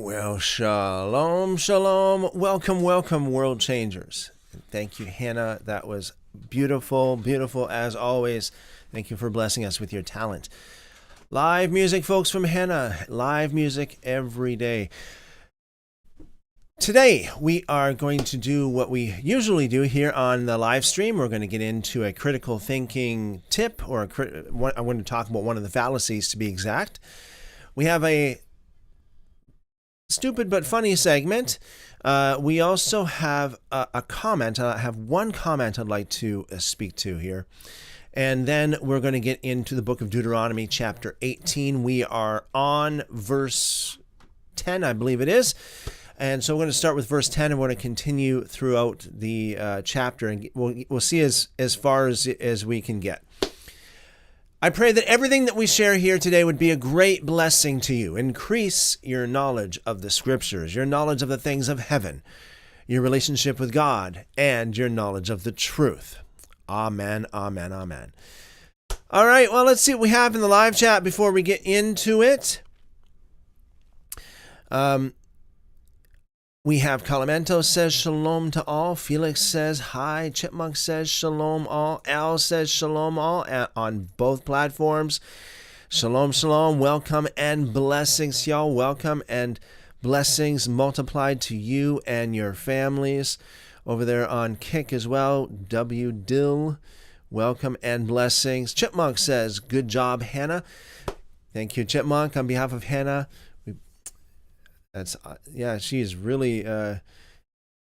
Well, shalom, shalom. Welcome, welcome, world changers. Thank you, Hannah. That was beautiful, beautiful as always. Thank you for blessing us with your talent. Live music, folks, from Hannah. Live music every day. Today, we are going to do what we usually do here on the live stream. We're going to get into a critical thinking tip, or I'm going to talk about one of the fallacies to be exact. We have a stupid but funny segment. We also have a comment. I have one comment I'd like to speak to here. And then we're going to get into the book of Deuteronomy, chapter 18. We are on verse 10, I believe it is. And so we're going to start with verse 10, and we're going to continue throughout the chapter. And we'll see as far as we can get. I pray that everything that we share here today would be a great blessing to you. Increase your knowledge of the scriptures, your knowledge of the things of heaven, your relationship with God, and your knowledge of the truth. Amen, amen, amen. All right, well, let's see what we have in the live chat before we get into it. We have Calamento says shalom to all. Felix says hi. Chipmunk says shalom all. Al says shalom all on both platforms. Shalom, shalom. Welcome and blessings, y'all. Welcome and blessings multiplied to you and your families. Over there on Kick as well. W. Dill. Welcome and blessings. Chipmunk says, good job, Hannah. Thank you, Chipmunk. On behalf of Hannah, she is really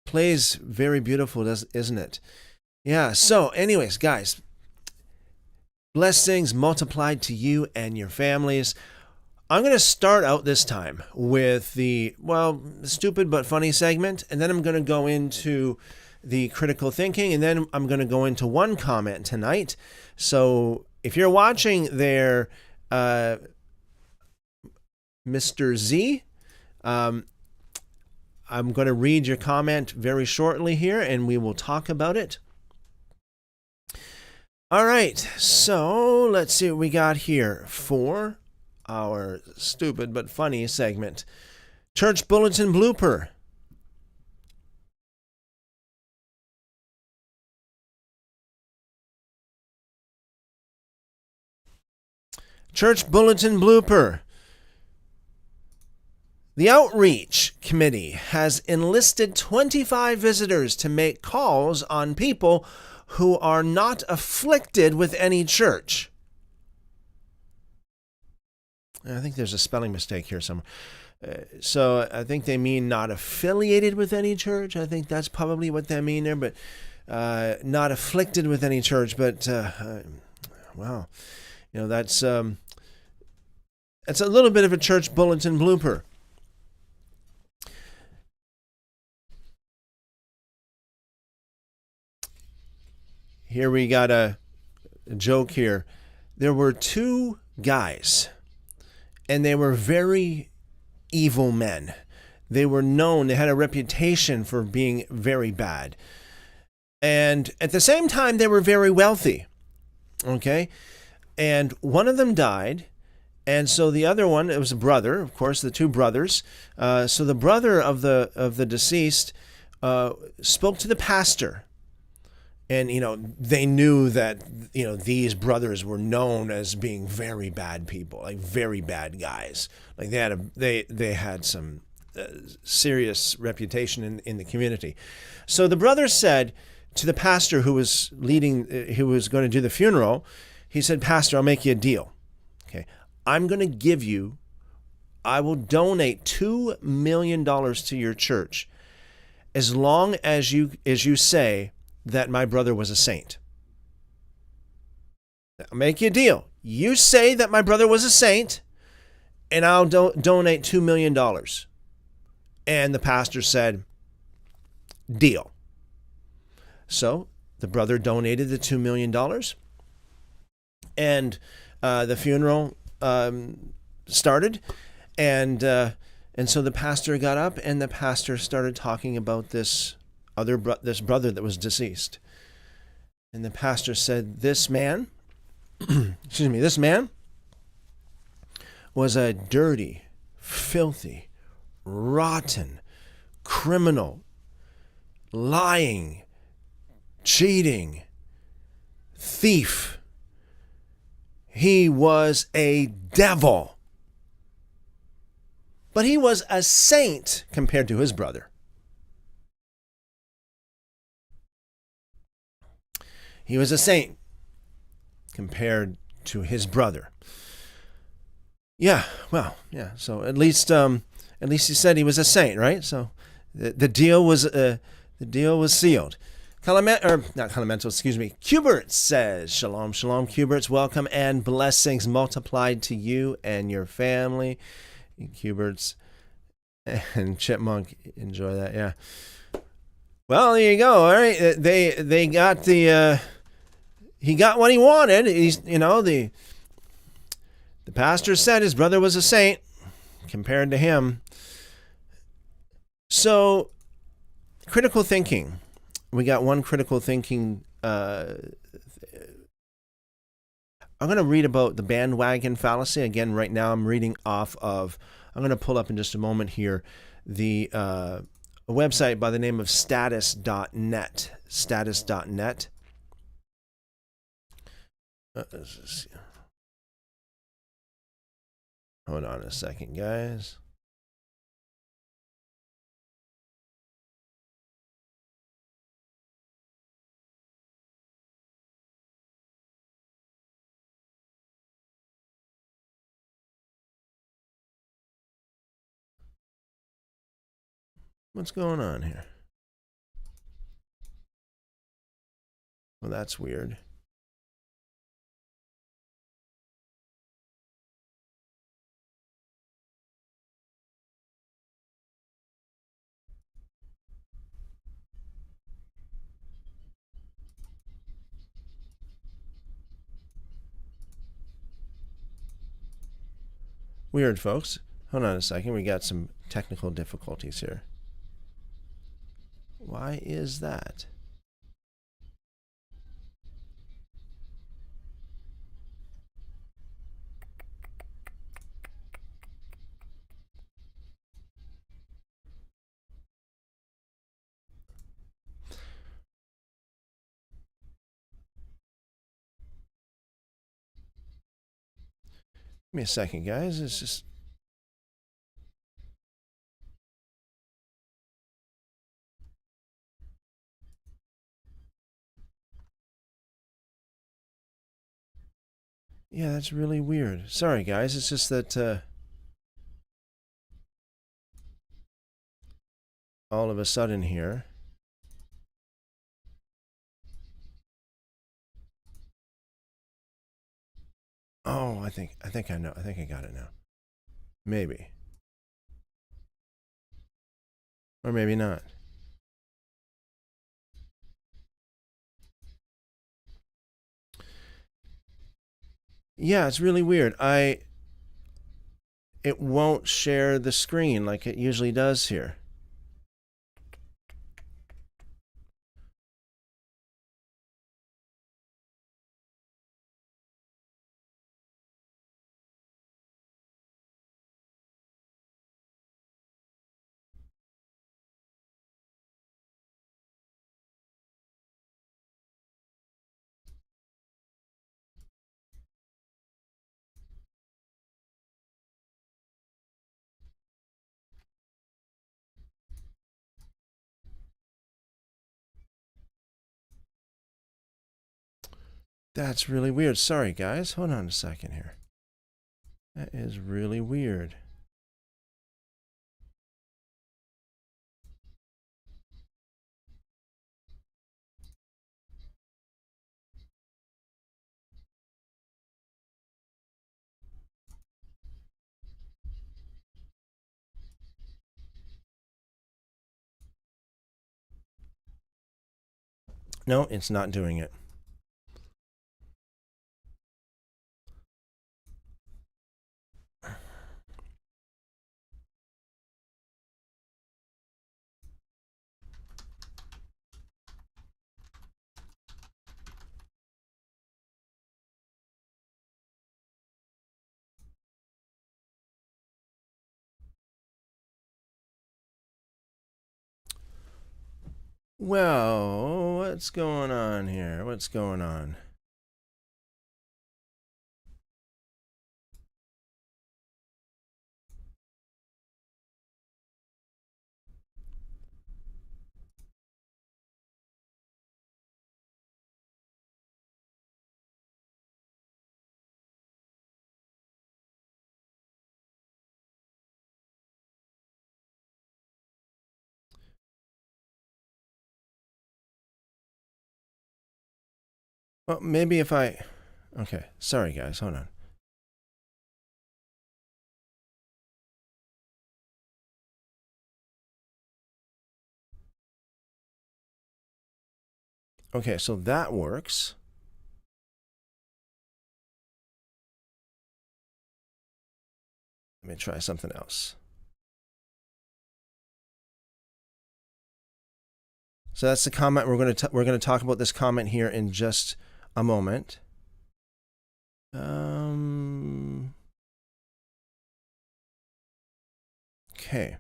plays very beautiful, isn't it? Yeah. So, anyways, guys, blessings multiplied to you and your families. I'm going to start out this time with the stupid but funny segment, and then I'm going to go into the critical thinking, and then I'm going to go into one comment tonight. So, if you're watching there, Mr. Z. I'm going to read your comment very shortly here, and we will talk about it. All right, so let's see what we got here for our stupid but funny segment. Church Bulletin Blooper. Church Bulletin Blooper. The Outreach Committee has enlisted 25 visitors to make calls on people who are not afflicted with any church. I think there's a spelling mistake here somewhere. So I think they mean not affiliated with any church. I think that's probably what they mean there, but not afflicted with any church. But, wow, that's a little bit of a church bulletin blooper. Here we got a joke here. There were two guys, and they were very evil men. They were known, they had a reputation for being very bad. And at the same time, they were very wealthy. Okay? And one of them died, and so the other one, it was a brother, of course, the two brothers. So the brother of the deceased spoke to the pastor. And, they knew that, these brothers were known as being very bad people, like very bad guys. Like they had some serious reputation in the community. So the brother said to the pastor who was going to do the funeral, he said, Pastor, I'll make you a deal. Okay. I will donate $2 million to your church as long as you say that my brother was a saint. I'll make you a deal. You say that my brother was a saint, and I'll donate $2 million. And the pastor said, deal. So the brother donated the $2 million, and the funeral started, and so the pastor got up, and the pastor started talking about this brother that was deceased. And the pastor said, this man was a dirty, filthy, rotten, criminal, lying, cheating, thief. He was a devil. But he was a saint compared to his brother. He was a saint compared to his brother. Yeah, well, yeah. So at least he said he was a saint, right? So the deal was sealed. Cubert says, Shalom, shalom, Cuberts, welcome and blessings multiplied to you and your family. Cuberts and Chipmunk, enjoy that, yeah. Well, there you go. All right, they got the he got what he wanted. He's the pastor said his brother was a saint compared to him. So critical thinking. We got one critical thinking. I'm going to read about the bandwagon fallacy. Again, right now I'm reading off of, I'm going to pull up in just a moment here, a website by the name of status.net. Status.net. Hold on a second, guys. What's going on here? Well, that's weird. Weird, folks. Hold on a second. We got some technical difficulties here. Why is that? Give me a second, guys. It's just... Yeah, that's really weird. Sorry, guys. It's just that all of a sudden here... Oh, I think I know. I think I got it now. Maybe. Or maybe not. Yeah, it's really weird. It won't share the screen like it usually does here. That's really weird. Sorry, guys. Hold on a second here. That is really weird. No, it's not doing it. Well, what's going on here? What's going on? Well, maybe if I... Okay, sorry guys, hold on. Okay, so that works. Let me try something else. So that's the comment. We're going to talk about this comment here in just a moment. Okay.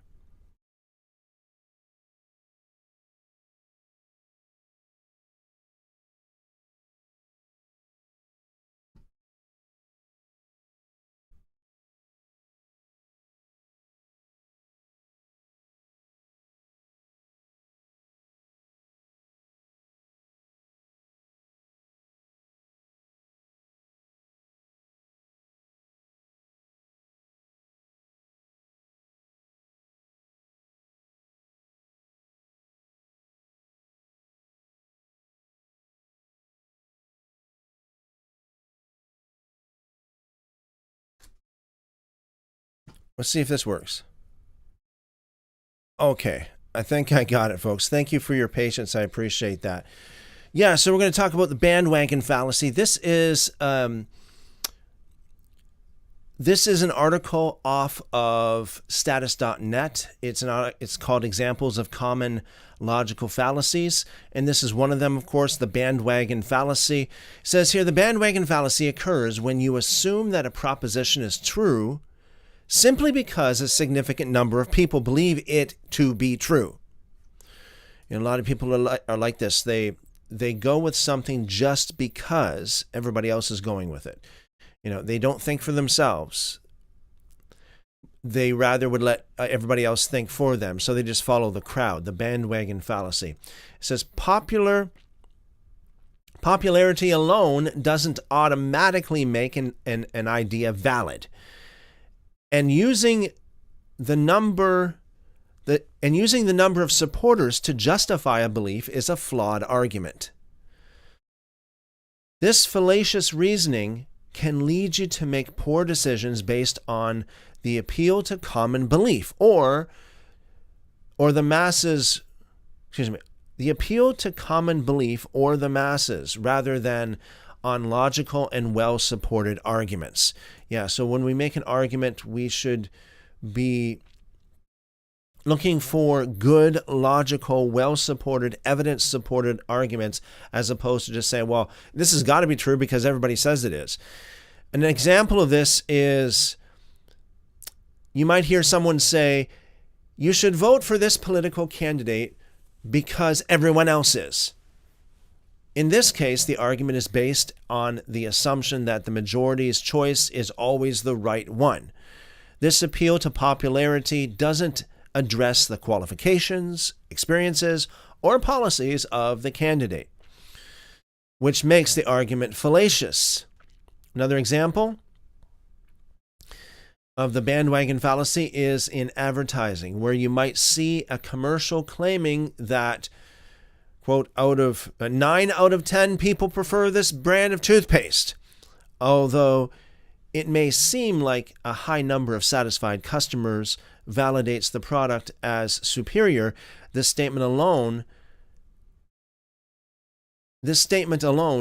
Let's see if this works. Okay. I think I got it, folks. Thank you for your patience. I appreciate that. Yeah, so we're going to talk about the bandwagon fallacy. This is an article off of status.net. It's called Examples of Common Logical Fallacies, and this is one of them, of course, the bandwagon fallacy. It says here, the bandwagon fallacy occurs when you assume that a proposition is true simply because a significant number of people believe it to be true. A lot of people are like this. They go with something just because everybody else is going with it. They don't think for themselves. They rather would let everybody else think for them, so they just follow the crowd, the bandwagon fallacy. It says popularity alone doesn't automatically make an idea valid. And using the number of supporters to justify a belief is a flawed argument. This fallacious reasoning can lead you to make poor decisions based on the appeal to common belief or the masses, the appeal to common belief or the masses rather than on logical and well-supported arguments. Yeah, so when we make an argument, we should be looking for good, logical, well-supported, evidence-supported arguments as opposed to just saying, well, this has got to be true because everybody says it is. An example of this is you might hear someone say, you should vote for this political candidate because everyone else is. In this case, the argument is based on the assumption that the majority's choice is always the right one. This appeal to popularity doesn't address the qualifications, experiences, or policies of the candidate, which makes the argument fallacious. Another example of the bandwagon fallacy is in advertising, where you might see a commercial claiming that, quote, 9 out of 10 people prefer this brand of toothpaste. Although it may seem like a high number of satisfied customers validates the product as superior, this statement alone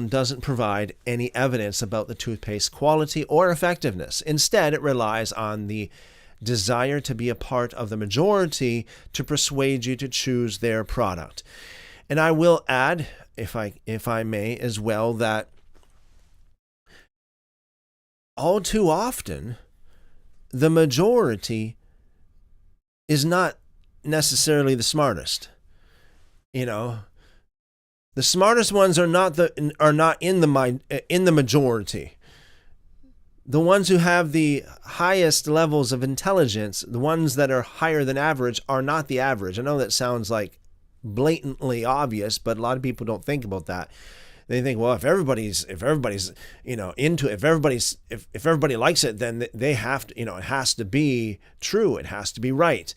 doesn't provide any evidence about the toothpaste quality or effectiveness. Instead, it relies on the desire to be a part of the majority to persuade you to choose their product. And I will add, if I may as well, that all too often, the majority is not necessarily the smartest. The smartest ones are not in the majority. The ones who have the highest levels of intelligence, the ones that are higher than average, are not the average. I know that sounds like blatantly obvious, but a lot of people don't think about that. They think, well, if everybody's into it, if everybody likes it, then they have to, it has to be true. It has to be right.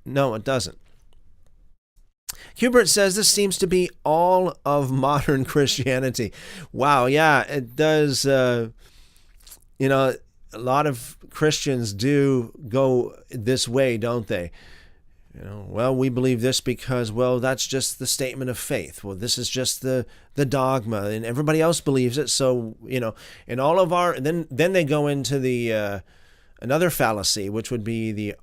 No, it doesn't. Hubert says this seems to be all of modern Christianity. Wow, yeah, it does. A lot of Christians do go this way, don't they? Well, we believe this because, well, that's just the statement of faith. Well, this is just the dogma, and everybody else believes it. So, and all of our, then they go into the another fallacy, which would be the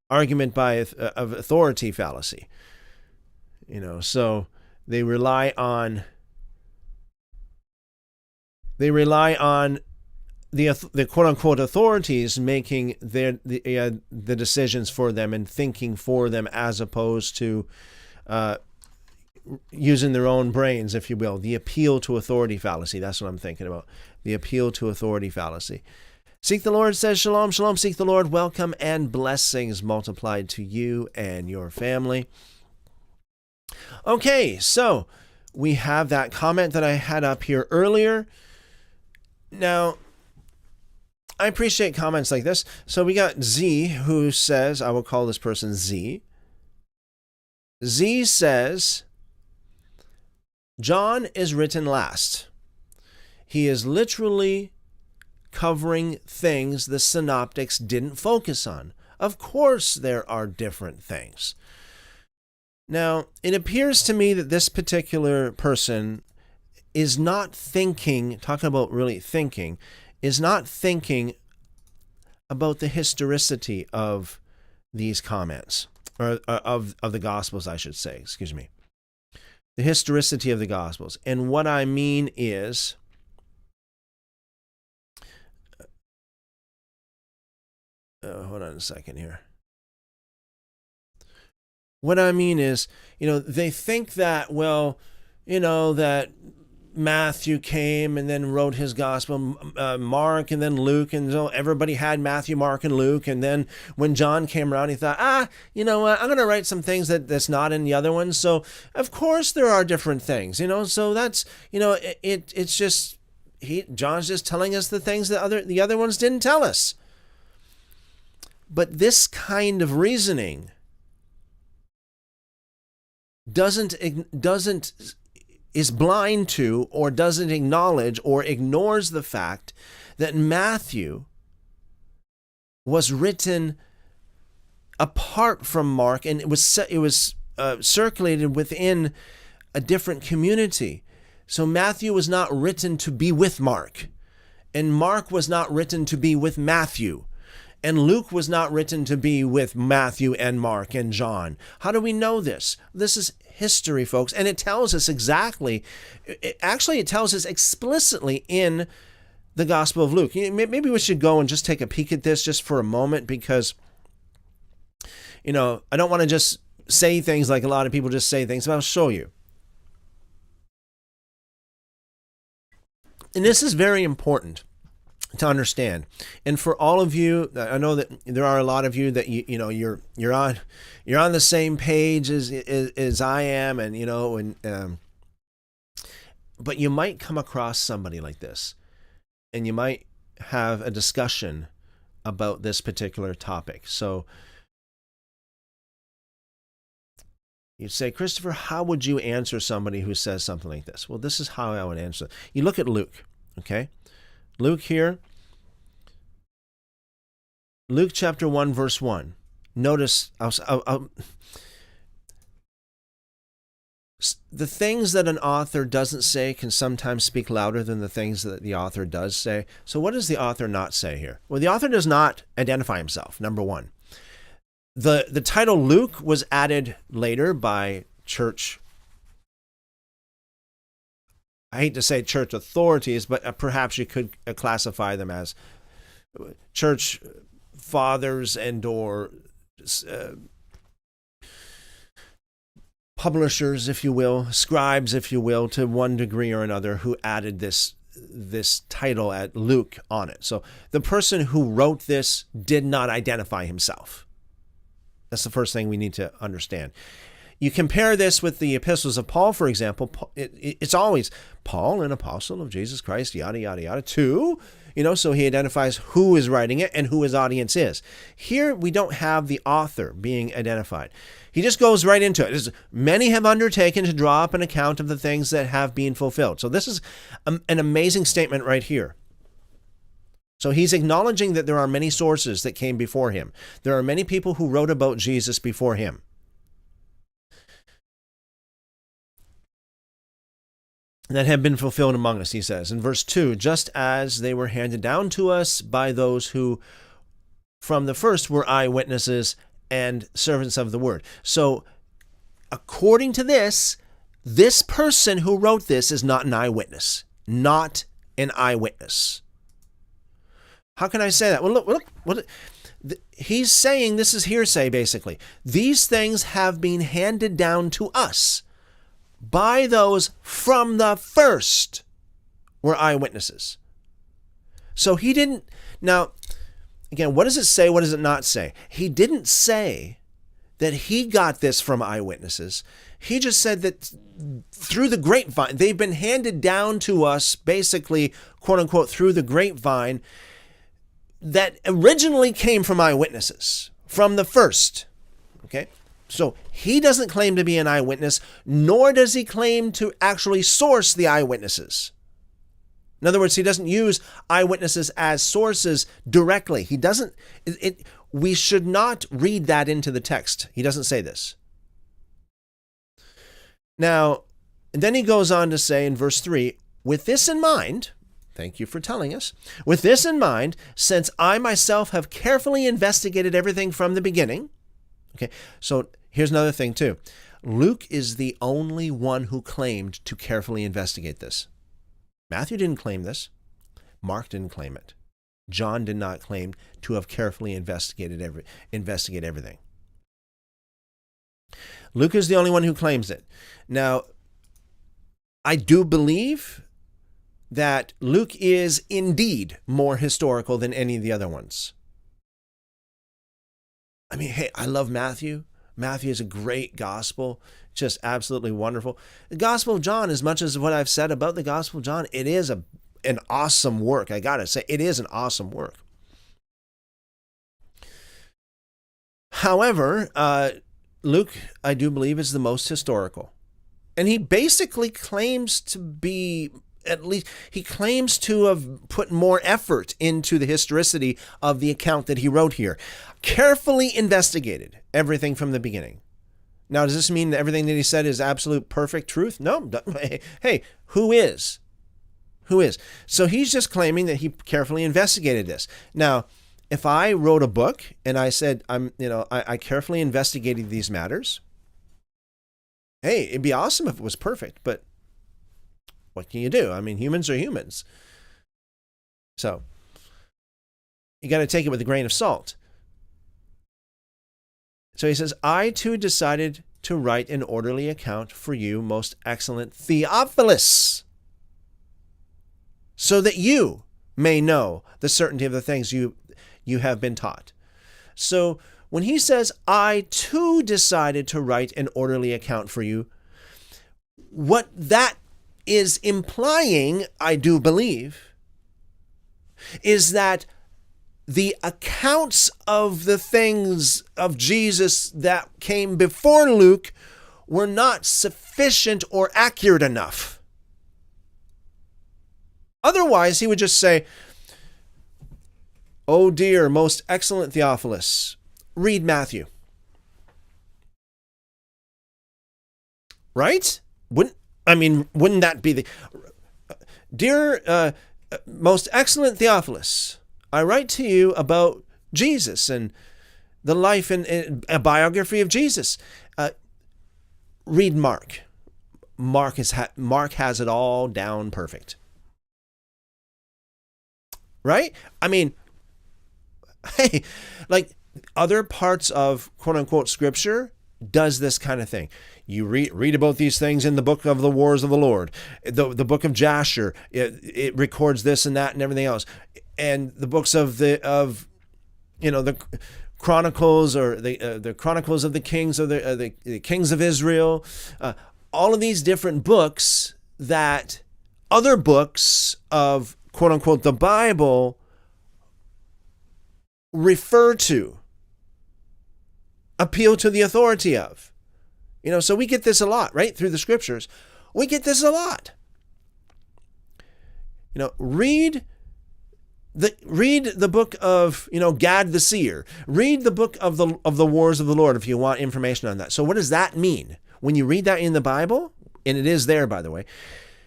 argument of authority fallacy. So they rely on the quote unquote authorities making the decisions for them and thinking for them, as opposed to using their own brains, if you will. The appeal to authority fallacy. That's what I'm thinking about. The appeal to authority fallacy. Seek the Lord says, Shalom, Shalom. Seek the Lord. Welcome and blessings multiplied to you and your family. Okay, so we have that comment that I had up here earlier. Now, I appreciate comments like this. So we got Z, who says, I will call this person Z. Z says, John is written last. He is literally covering things the synoptics didn't focus on. Of course, there are different things. Now, it appears to me that this particular person is not thinking, talking about really thinking, is not thinking about the historicity of these comments, or of the Gospels, I should say, excuse me. The historicity of the Gospels. And what I mean is, hold on a second here. What I mean is, they think that, well, that Matthew came and then wrote his gospel, Mark and then Luke, and so everybody had Matthew, Mark, and Luke. And then when John came around, he thought, you know what, I'm going to write some things that's not in the other ones. So of course there are different things, so that's, it's just, John's just telling us the things that the other ones didn't tell us. But this kind of reasoning is blind to, or doesn't acknowledge, or ignores the fact that Matthew was written apart from Mark, and it was circulated within a different community. So Matthew was not written to be with Mark, and Mark was not written to be with Matthew, and Luke was not written to be with Matthew and Mark and John. How do we know this? This is history, folks, and it tells us exactly. It tells us explicitly in the Gospel of Luke. Maybe we should go and just take a peek at this just for a moment, because, I don't want to just say things like a lot of people just say things, but I'll show you. And this is very important to understand. And for all of you, I know that there are a lot of you that you're on the same page as I am, and but you might come across somebody like this, and you might have a discussion about this particular topic. So you'd say, Christopher, how would you answer somebody who says something like this? Well, this is how I would answer. You look at Luke, okay? Luke here, Luke chapter 1, verse 1. Notice, the things that an author doesn't say can sometimes speak louder than the things that the author does say. So what does the author not say here? Well, the author does not identify himself, number one. The title Luke was added later by church, I hate to say church authorities, but perhaps you could classify them as church fathers and or publishers, if you will, scribes, if you will, to one degree or another, who added this title at Luke on it. So the person who wrote this did not identify himself. That's the first thing we need to understand. You compare this with the epistles of Paul, for example. It's always Paul, an apostle of Jesus Christ, yada, yada, yada, to, so he identifies who is writing it and who his audience is. Here, we don't have the author being identified. He just goes right into it. Many have undertaken to draw up an account of the things that have been fulfilled. So this is an amazing statement right here. So he's acknowledging that there are many sources that came before him. There are many people who wrote about Jesus before him. That have been fulfilled among us, he says. In verse 2, just as they were handed down to us by those who from the first were eyewitnesses and servants of the word. So according to this person who wrote this is not an eyewitness. Not an eyewitness. How can I say that? Well, look, he's saying this is hearsay, basically. These things have been handed down to us by those from the first were eyewitnesses. So he didn't. Now, again, what does it say? What does it not say? He didn't say that he got this from eyewitnesses. He just said that through the grapevine, they've been handed down to us, basically, quote unquote, through the grapevine, that originally came from eyewitnesses, from the first. Okay? So he doesn't claim to be an eyewitness, nor does he claim to actually source the eyewitnesses. In other words, he doesn't use eyewitnesses as sources directly. He doesn't. We should not read that into the text. He doesn't say this. Now, and then he goes on to say in verse 3, with this in mind, thank you for telling us, with this in mind, since I myself have carefully investigated everything from the beginning. Okay, so here's another thing too. Luke is the only one who claimed to carefully investigate this. Matthew didn't claim this. Mark didn't claim it. John did not claim to have carefully investigated everything. Luke is the only one who claims it. Now, I do believe that Luke is indeed more historical than any of the other ones. I mean, hey, I love Matthew. Matthew is a great gospel, just absolutely wonderful. The Gospel of John, as much as what I've said about the Gospel of John, it is an awesome work. I gotta say, it is an awesome work. However, Luke, I do believe, is the most historical. And he basically claims to be, at least, he claims to have put more effort into the historicity of the account that he wrote here. Carefully investigated everything from the beginning. Now, does this mean that everything that he said is absolute perfect truth? No. Hey, who is? Who is? So he's just claiming that he carefully investigated this. Now, if I wrote a book and I said, I carefully investigated these matters, hey, it'd be awesome if it was perfect, but what can you do? I mean, humans are humans. So you got to take it with a grain of salt. So he says, I too decided to write an orderly account for you, most excellent Theophilus, so that you may know the certainty of the things you have been taught. So when he says, I too decided to write an orderly account for you, what that is implying, I do believe, is that the accounts of the things of Jesus that came before Luke were not sufficient or accurate enough. Otherwise, he would just say, oh dear, most excellent Theophilus, read Matthew. Right? Wouldn't that be the... Dear most excellent Theophilus, I write to you about Jesus and the life and a biography of Jesus. Read Mark. Mark has it all down perfect. Right? I mean, hey, like other parts of quote unquote scripture, does this kind of thing. You read about these things in the book of the wars of the Lord, the book of Jasher. It records this and that and everything else, and the books of the Chronicles, or the Chronicles of the Kings, or the Kings of Israel. All of these different books that other books of quote unquote the Bible refer to, appeal to the authority of. So we get this a lot, right? Through the scriptures. We get this a lot. Read the book of, Gad the seer. Read the book of the wars of the Lord if you want information on that. So what does that mean? When you read that in the Bible, and it is there, by the way,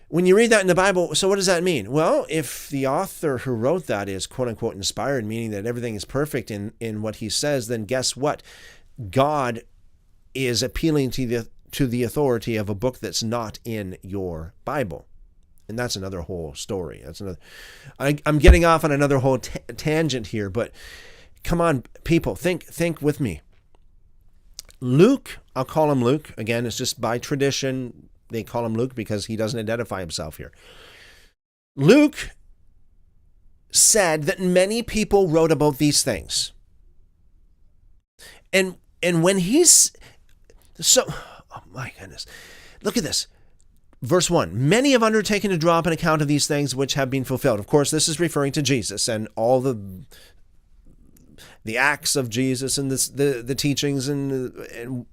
when you read that in the Bible, so what does that mean? Well, if the author who wrote that is quote unquote inspired, meaning that everything is perfect in what he says, then guess what? God is appealing to the authority of a book that's not in your Bible. And that's another whole story. I'm getting off on another whole tangent here, but come on, people, think with me. Luke, I'll call him Luke. Again, it's just by tradition, they call him Luke because he doesn't identify himself here. Luke said that many people wrote about these things. And when oh my goodness, look at this. Verse 1, many have undertaken to draw up an account of these things which have been fulfilled. Of course, this is referring to Jesus and all the acts of Jesus and the teachings and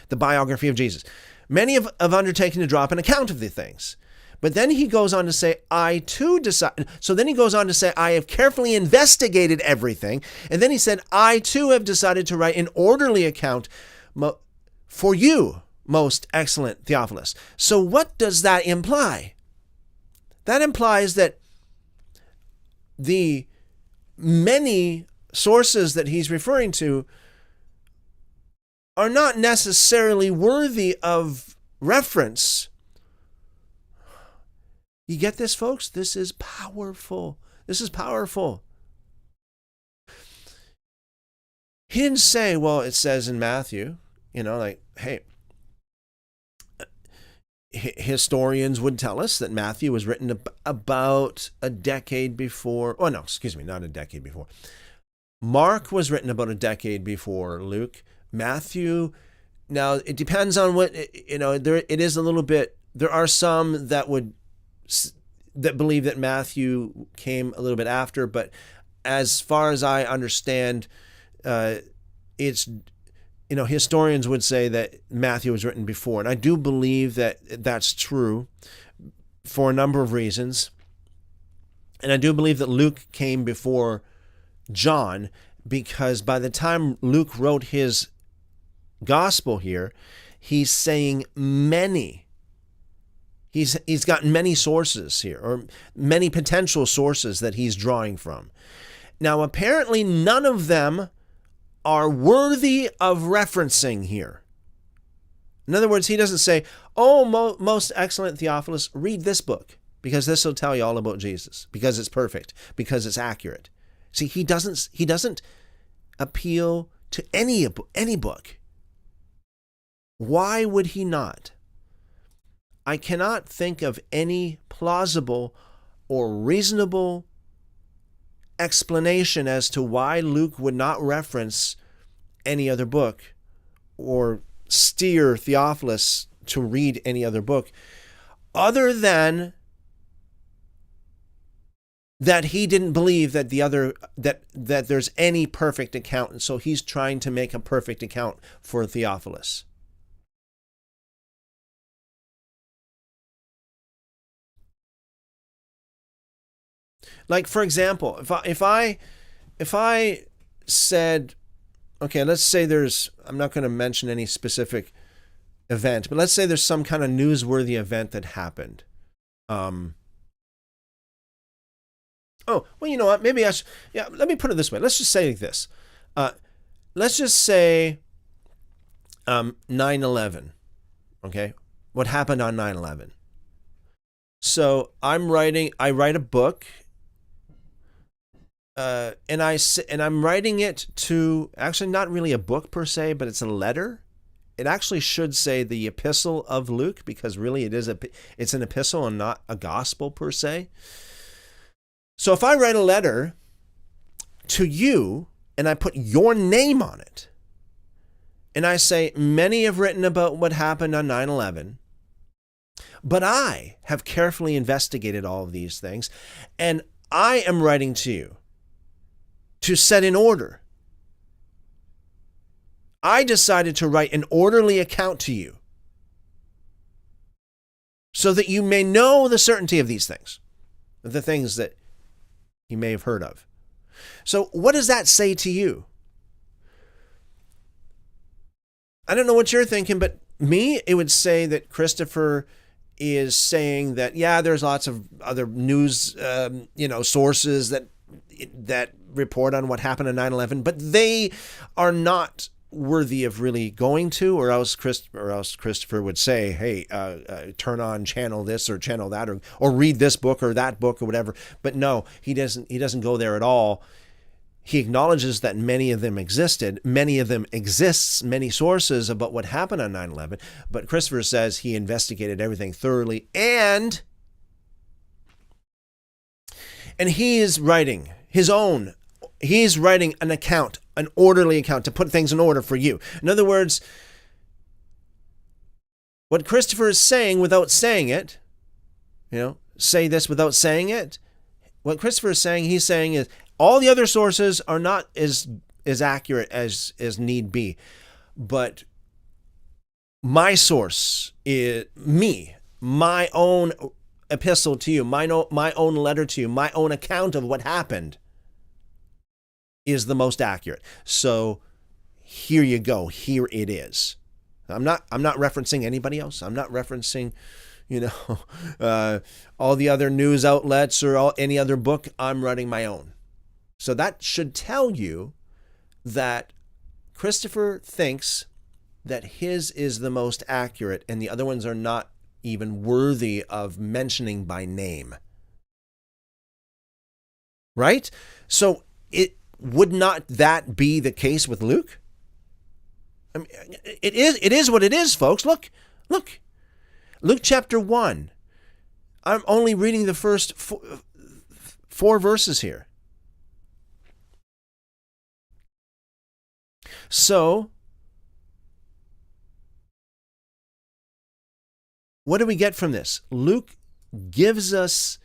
the biography of Jesus. Many have undertaken to draw up an account of the things. But then he goes on to say, I too decide. So then he goes on to say, I have carefully investigated everything. And then he said, I too have decided to write an orderly account for you, most excellent Theophilus. So what does that imply? That implies that the many sources that he's referring to are not necessarily worthy of reference. You get this, folks? This is powerful. This is powerful. He didn't say, well, it says in Matthew, hey, historians would tell us that Matthew was written about a decade before. Oh, no, excuse me, not a decade before. Mark was written about a decade before Luke. Matthew, now it depends on what, it is a little bit, there are some that believe that Matthew came a little bit after, but as far as I understand, it's, historians would say that Matthew was written before. And I do believe that that's true for a number of reasons. And I do believe that Luke came before John, because by the time Luke wrote his gospel here, he's saying many. He's got many sources here, or many potential sources that he's drawing from. Now, apparently none of them are worthy of referencing here. In other words, he doesn't say, oh, most excellent Theophilus, read this book, because this will tell you all about Jesus, because it's perfect, because it's accurate. See, he doesn't appeal to any book. Why would he not? I cannot think of any plausible or reasonable explanation as to why Luke would not reference any other book or steer Theophilus to read any other book, other than that he didn't believe that that there's any perfect account, and so he's trying to make a perfect account for Theophilus. Like, for example, if I said, okay, let's say I'm not going to mention any specific event, but let's say there's some kind of newsworthy event that happened. Oh, well, you know what? Maybe let me put it this way. Let's just say this. Let's just say 9/11. Okay? What happened on 9/11? So I write a book, and I'm writing it to, actually not really a book per se, but it's a letter. it actually should say the epistle of Luke, because really it's an epistle and not a gospel per se. So if I write a letter to you and I put your name on it, and I say, many have written about what happened on 9/11, but I have carefully investigated all of these things, and I am writing to you to set in order. I decided to write an orderly account to you so that you may know the certainty of these things, the things that you may have heard of. So what does that say to you? I don't know what you're thinking, but me, it would say that Christopher is saying that, yeah, there's lots of other news, sources that report on what happened on 9/11, but they are not worthy of really going to, or else Christopher would say, hey, turn on channel this or channel that, or read this book or that book or whatever. But no, he doesn't go there at all. He acknowledges that many of them existed, many of them exists, many sources about what happened on 9/11, but Christopher says he investigated everything thoroughly, and he is writing he's writing an account, an orderly account, to put things in order for you. In other words, what Christopher is saying without saying it, say this without saying it, what Christopher is saying, he's saying is, all the other sources are not as accurate as need be, but my source is me, my own epistle to you, my own letter to you, my own account of what happened is the most accurate. So here you go. Here it is. I'm not referencing anybody else. I'm not referencing, all the other news outlets or any other book. I'm writing my own. So that should tell you that Christopher thinks that his is the most accurate and the other ones are not even worthy of mentioning by name. Right? So would not that be the case with Luke? I mean, it is what it is, folks. Look. Luke chapter 1. I'm only reading the first four verses here. So, what do we get from this? Luke gives us,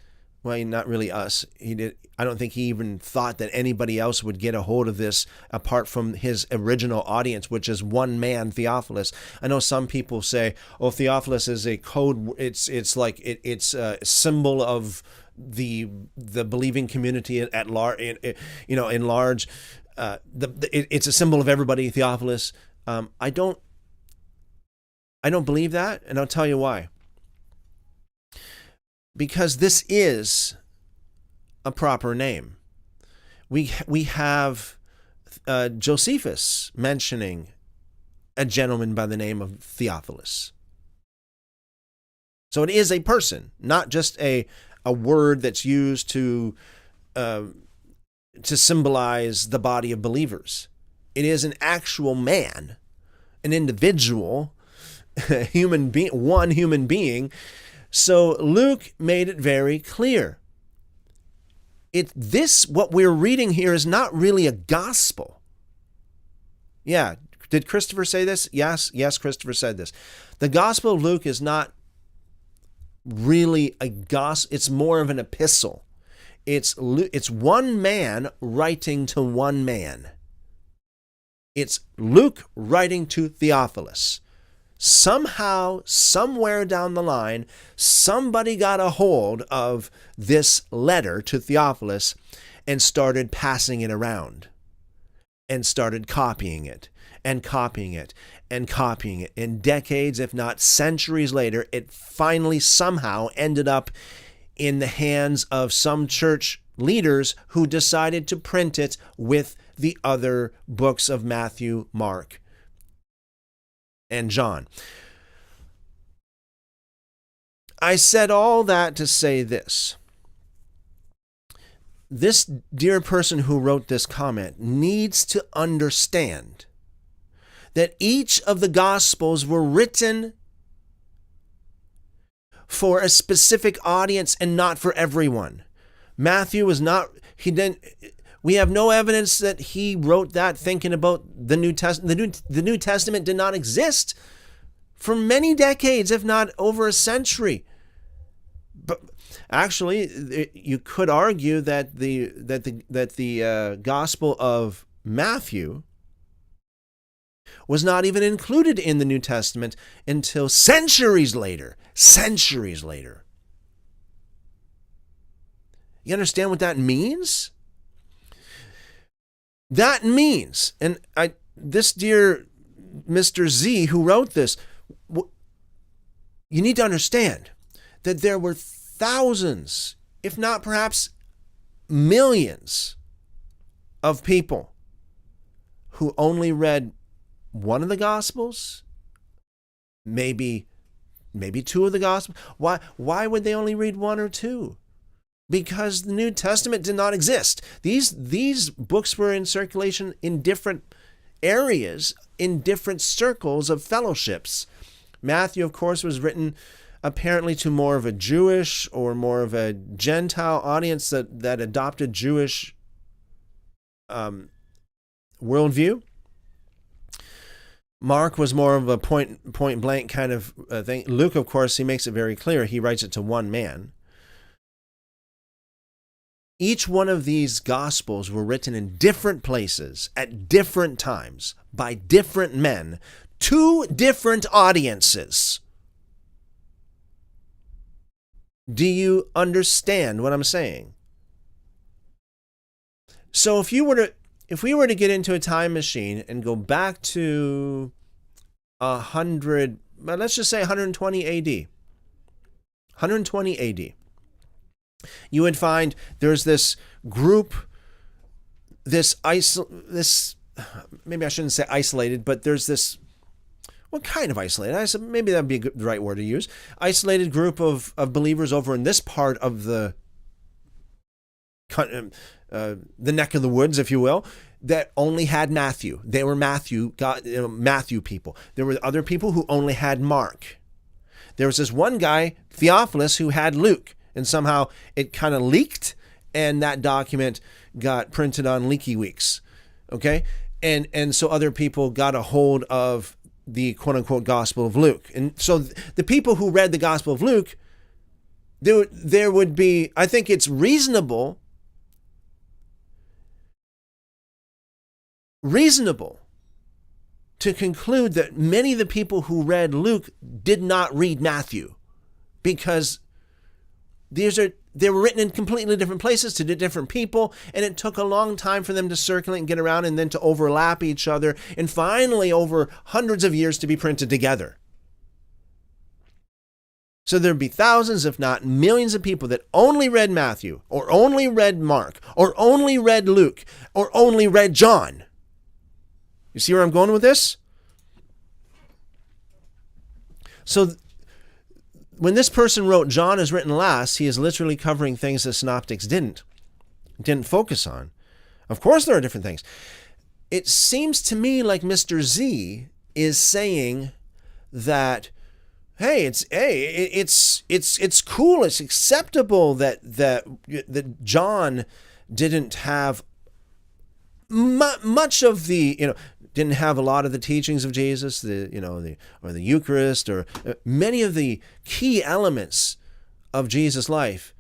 well, not really us. I don't think he even thought that anybody else would get a hold of this apart from his original audience, which is one man, Theophilus. I know some people say, "Oh, Theophilus is a code. It's a symbol of the believing community at large. In large, it's a symbol of everybody. Theophilus. I don't believe that, and I'll tell you why. Because this is a proper name. We have Josephus mentioning a gentleman by the name of Theophilus. So it is a person, not just a word that's used to symbolize the body of believers. It is an actual man, an individual, one human being. So Luke made it very clear. What we're reading here is not really a gospel. Yeah, did Christopher say this? Yes, Christopher said this. The Gospel of Luke is not really a gospel. It's more of an epistle. It's one man writing to one man. It's Luke writing to Theophilus. Somehow, somewhere down the line, somebody got a hold of this letter to Theophilus and started passing it around and started copying it and copying it and copying it. And decades, if not centuries later, it finally somehow ended up in the hands of some church leaders who decided to print it with the other books of Matthew, Mark, and John. I said all that to say this. This dear person who wrote this comment needs to understand that each of the Gospels were written for a specific audience and not for everyone. Matthew was not, we have no evidence that he wrote that thinking about the New Testament. The New Testament did not exist for many decades, if not over a century. But actually, you could argue that the Gospel of Matthew was not even included in the New Testament until centuries later. Centuries later. You understand what that means? That means, and this dear Mr. Z who wrote this, you need to understand that there were thousands, if not perhaps millions, of people who only read one of the Gospels, maybe two of the Gospels. Why would they only read one or two? Because the New Testament did not exist. These books were in circulation in different areas, in different circles of fellowships. Matthew, of course, was written apparently to more of a Jewish or more of a Gentile audience that adopted Jewish worldview. Mark was more of a point blank kind of thing. Luke, of course, he makes it very clear. He writes it to one man. Each one of these Gospels were written in different places at different times by different men to different audiences. Do you understand what I'm saying? So if we were to get into a time machine and go back to 100, let's just say 120 AD. 120 AD. You would find there's this group, maybe I shouldn't say isolated, but there's this, what kind of isolated? Maybe that'd be the right word to use. Isolated group of believers over in this part of the neck of the woods, if you will, that only had Matthew. They were Matthew people. There were other people who only had Mark. There was this one guy, Theophilus, who had Luke. And somehow it kind of leaked, and that document got printed on Leaky Weeks, okay? And so other people got a hold of the quote-unquote Gospel of Luke. And so the people who read the Gospel of Luke, there would be, I think it's reasonable to conclude that many of the people who read Luke did not read Matthew, because they were written in completely different places to different people, and it took a long time for them to circulate and get around and then to overlap each other, and finally over hundreds of years to be printed together. So there'd be thousands, if not millions of people that only read Matthew, or only read Mark, or only read Luke, or only read John. You see where I'm going with this? So when this person wrote John is written last, he is literally covering things that synoptics didn't focus on. Of course there are different things. It seems to me like Mr. Z is saying that, hey, it's cool, it's acceptable that John didn't have much of the, didn't have a lot of the teachings of Jesus, or the Eucharist, or many of the key elements of Jesus' life,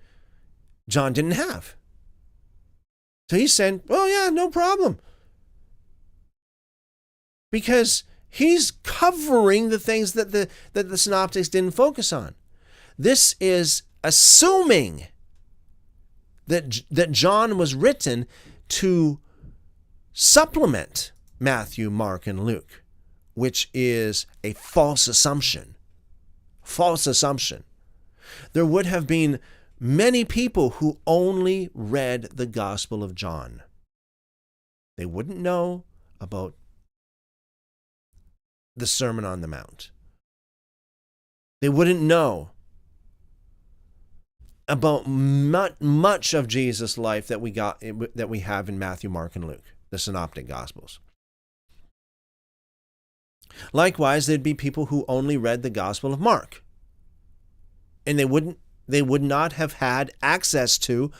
John didn't have. So he's saying, well, yeah, no problem. Because he's covering the things that the synoptics didn't focus on. This is assuming that John was written to supplement Matthew, Mark, and Luke, which is a false assumption. False assumption. There would have been many people who only read the Gospel of John. They wouldn't know about the Sermon on the Mount. They wouldn't know about much of Jesus' life that we have in Matthew, Mark, and Luke, the Synoptic Gospels. Likewise, there'd be people who only read the Gospel of Mark. And they would not have had access to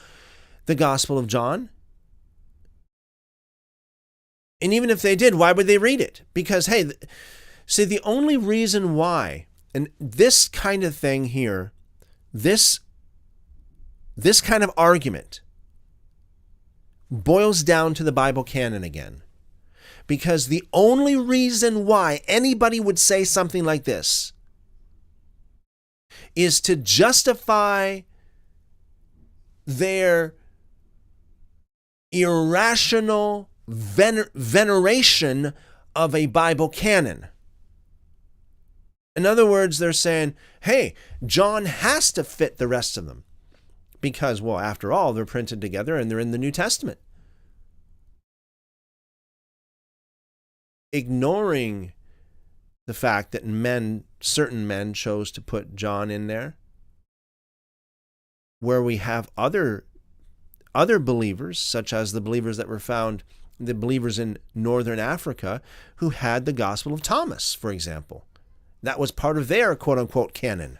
the Gospel of John. And even if they did, why would they read it? Because, hey, see, the only reason why, and this kind of thing here, this kind of argument boils down to the Bible canon again. Because the only reason why anybody would say something like this is to justify their irrational veneration of a Bible canon. In other words, they're saying, hey, John has to fit the rest of them. Because, well, after all, they're printed together and they're in the New Testament. Ignoring the fact that certain men chose to put John in there, where we have other believers, such as the believers that were found, the believers in northern Africa, who had the Gospel of Thomas, for example. That was part of their quote-unquote canon.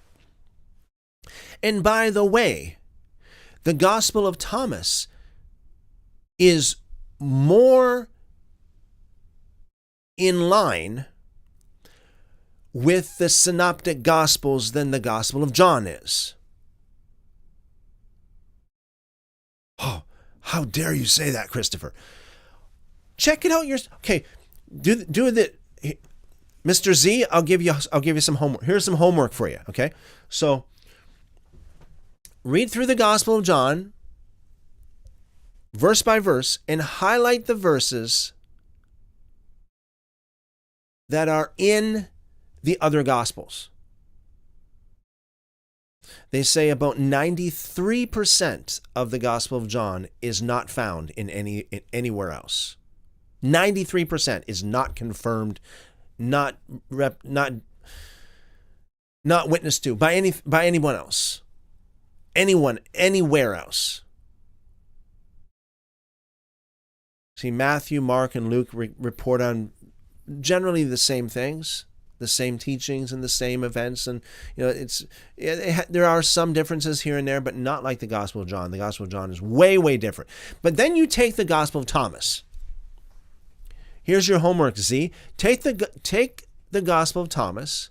And by the way, the Gospel of Thomas is more in line with the synoptic Gospels than the Gospel of John is. Oh, how dare you say that, Christopher? Check it out. Okay. Do the Mr. Z. I'll give you some homework. Here's some homework for you. Okay. So read through the Gospel of John, verse by verse, and highlight the verses that are in the other Gospels. They say about 93% of the Gospel of John is not found in anywhere else. 93% is not confirmed, not witnessed to by anyone else. Anyone, anywhere else. See, Matthew, Mark, and Luke report on generally the same things, the same teachings and the same events, and there are some differences here and there, but not like the Gospel of John. The Gospel of John is way, way different. But then you take the Gospel of Thomas. Here's your homework, Z. Take the Gospel of Thomas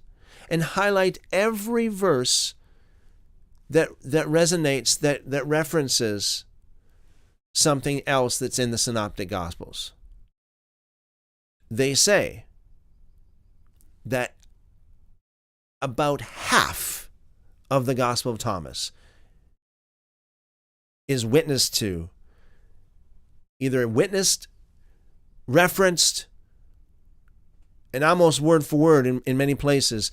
and highlight every verse that resonates, that references something else that's in the Synoptic Gospels. They say that about half of the Gospel of Thomas is witnessed to, either witnessed, referenced, and almost word for word in many places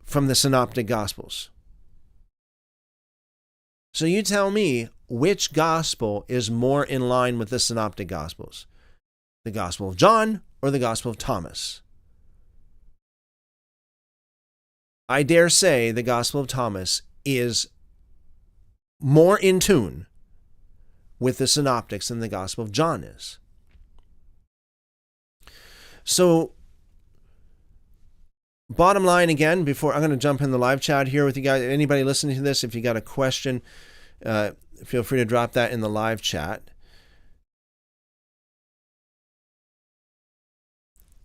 from the Synoptic Gospels. So you tell me which gospel is more in line with the Synoptic Gospels, the Gospel of John or the Gospel of Thomas? I dare say the Gospel of Thomas is more in tune with the Synoptics than the Gospel of John is. So, bottom line again, before I'm going to jump in the live chat here with you guys, anybody listening to this, if you got a question, feel free to drop that in the live chat.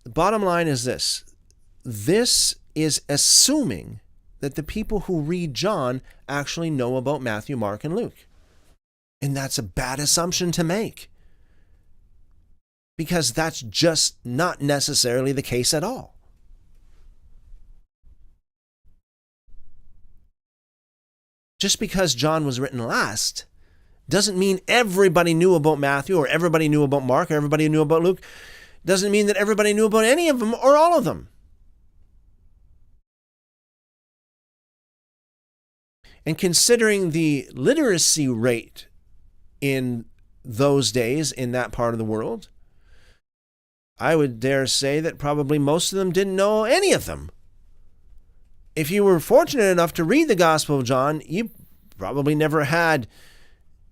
The bottom line is this. This is assuming that the people who read John actually know about Matthew, Mark, and Luke. And that's a bad assumption to make, because that's just not necessarily the case at all. Just because John was written last doesn't mean everybody knew about Matthew or everybody knew about Mark or everybody knew about Luke. Doesn't mean that everybody knew about any of them or all of them. And considering the literacy rate in those days in that part of the world, I would dare say that probably most of them didn't know any of them. If you were fortunate enough to read the Gospel of John, you probably never had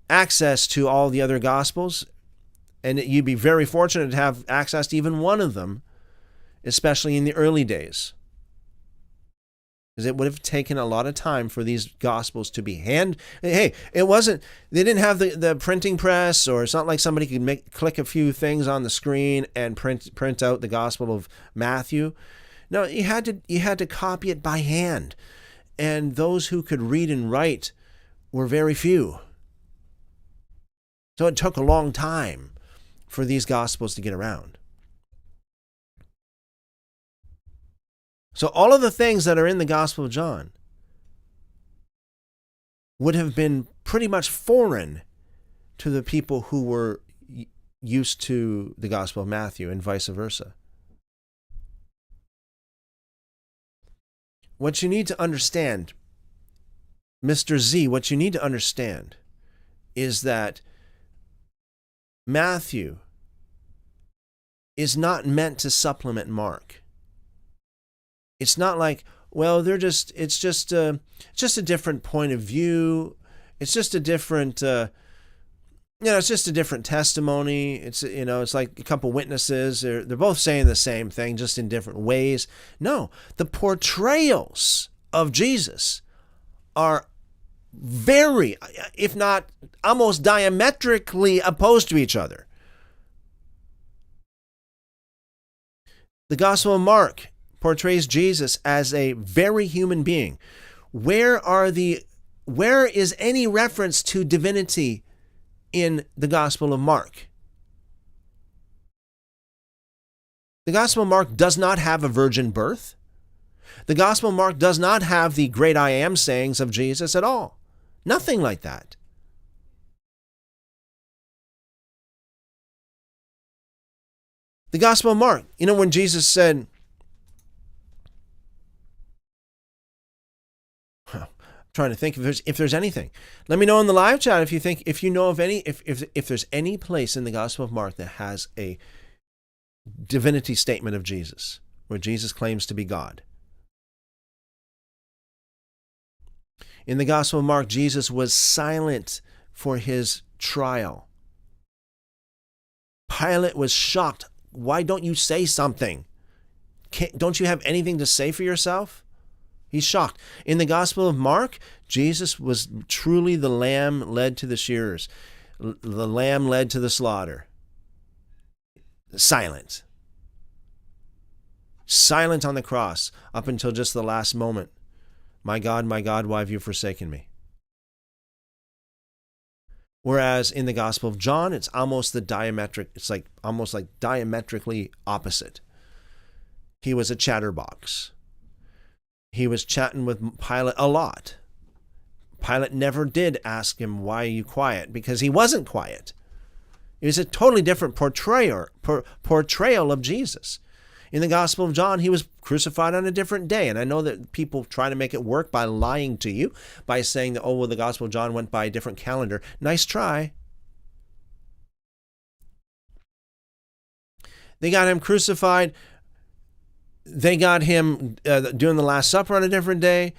access to all the other Gospels, and you'd be very fortunate to have access to even one of them. especially in the early days. Because it would have taken a lot of time for these gospels to be hey, it wasn't, they didn't have the printing press, or it's not like somebody could click a few things on the screen and print out the Gospel of Matthew. No, you had to copy it by hand. And those who could read and write were very few. So it took a long time for these gospels to get around. So all of the things that are in the Gospel of John would have been pretty much foreign to the people who were used to the Gospel of Matthew, and vice versa. What you need to understand, Mr. Z, what you need to understand is that Matthew is not meant to supplement Mark. It's not like, well, it's just a different point of view. It's just a different, it's just a different testimony. It's like a couple witnesses. They're both saying the same thing, just in different ways. No, the portrayals of Jesus are very, if not almost diametrically opposed to each other. The Gospel of Mark portrays Jesus as a very human being. Where is any reference to divinity in the Gospel of Mark? The Gospel of Mark does not have a virgin birth. The Gospel of Mark does not have the great I am sayings of Jesus at all. Nothing like that. The Gospel of Mark, when Jesus said, trying to think if there's anything. Let me know in the live chat if you know of any, if there's any place in the Gospel of Mark that has a divinity statement of Jesus, where Jesus claims to be God. In the Gospel of Mark, Jesus was silent for his trial. Pilate was shocked. Why don't you say something? Don't you have anything to say for yourself? He's shocked. In the Gospel of Mark, Jesus was truly the lamb led to the shearers, the lamb led to the slaughter. Silent. Silent on the cross up until just the last moment. My God, why have you forsaken me? Whereas in the Gospel of John, it's almost almost like diametrically opposite. He was a chatterbox. He was chatting with Pilate a lot. Pilate never did ask him, why are you quiet? Because he wasn't quiet. It was a totally different portrayal of Jesus. In the Gospel of John, he was crucified on a different day. And I know that people try to make it work by lying to you, by saying that, the Gospel of John went by a different calendar. Nice try. They got him crucified. They got him doing the Last Supper on a different day.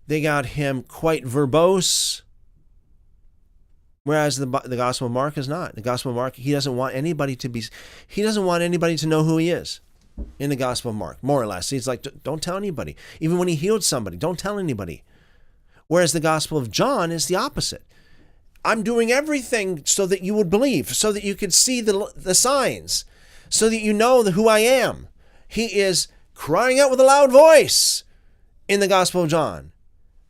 They got him quite verbose. Whereas the Gospel of Mark is not. The Gospel of Mark, he doesn't want anybody to know who he is. In the Gospel of Mark, more or less. He's like, don't tell anybody. Even when he healed somebody, don't tell anybody. Whereas the Gospel of John is the opposite. I'm doing everything so that you would believe, so that you could see the signs, so that you know who I am. He is crying out with a loud voice in the Gospel of John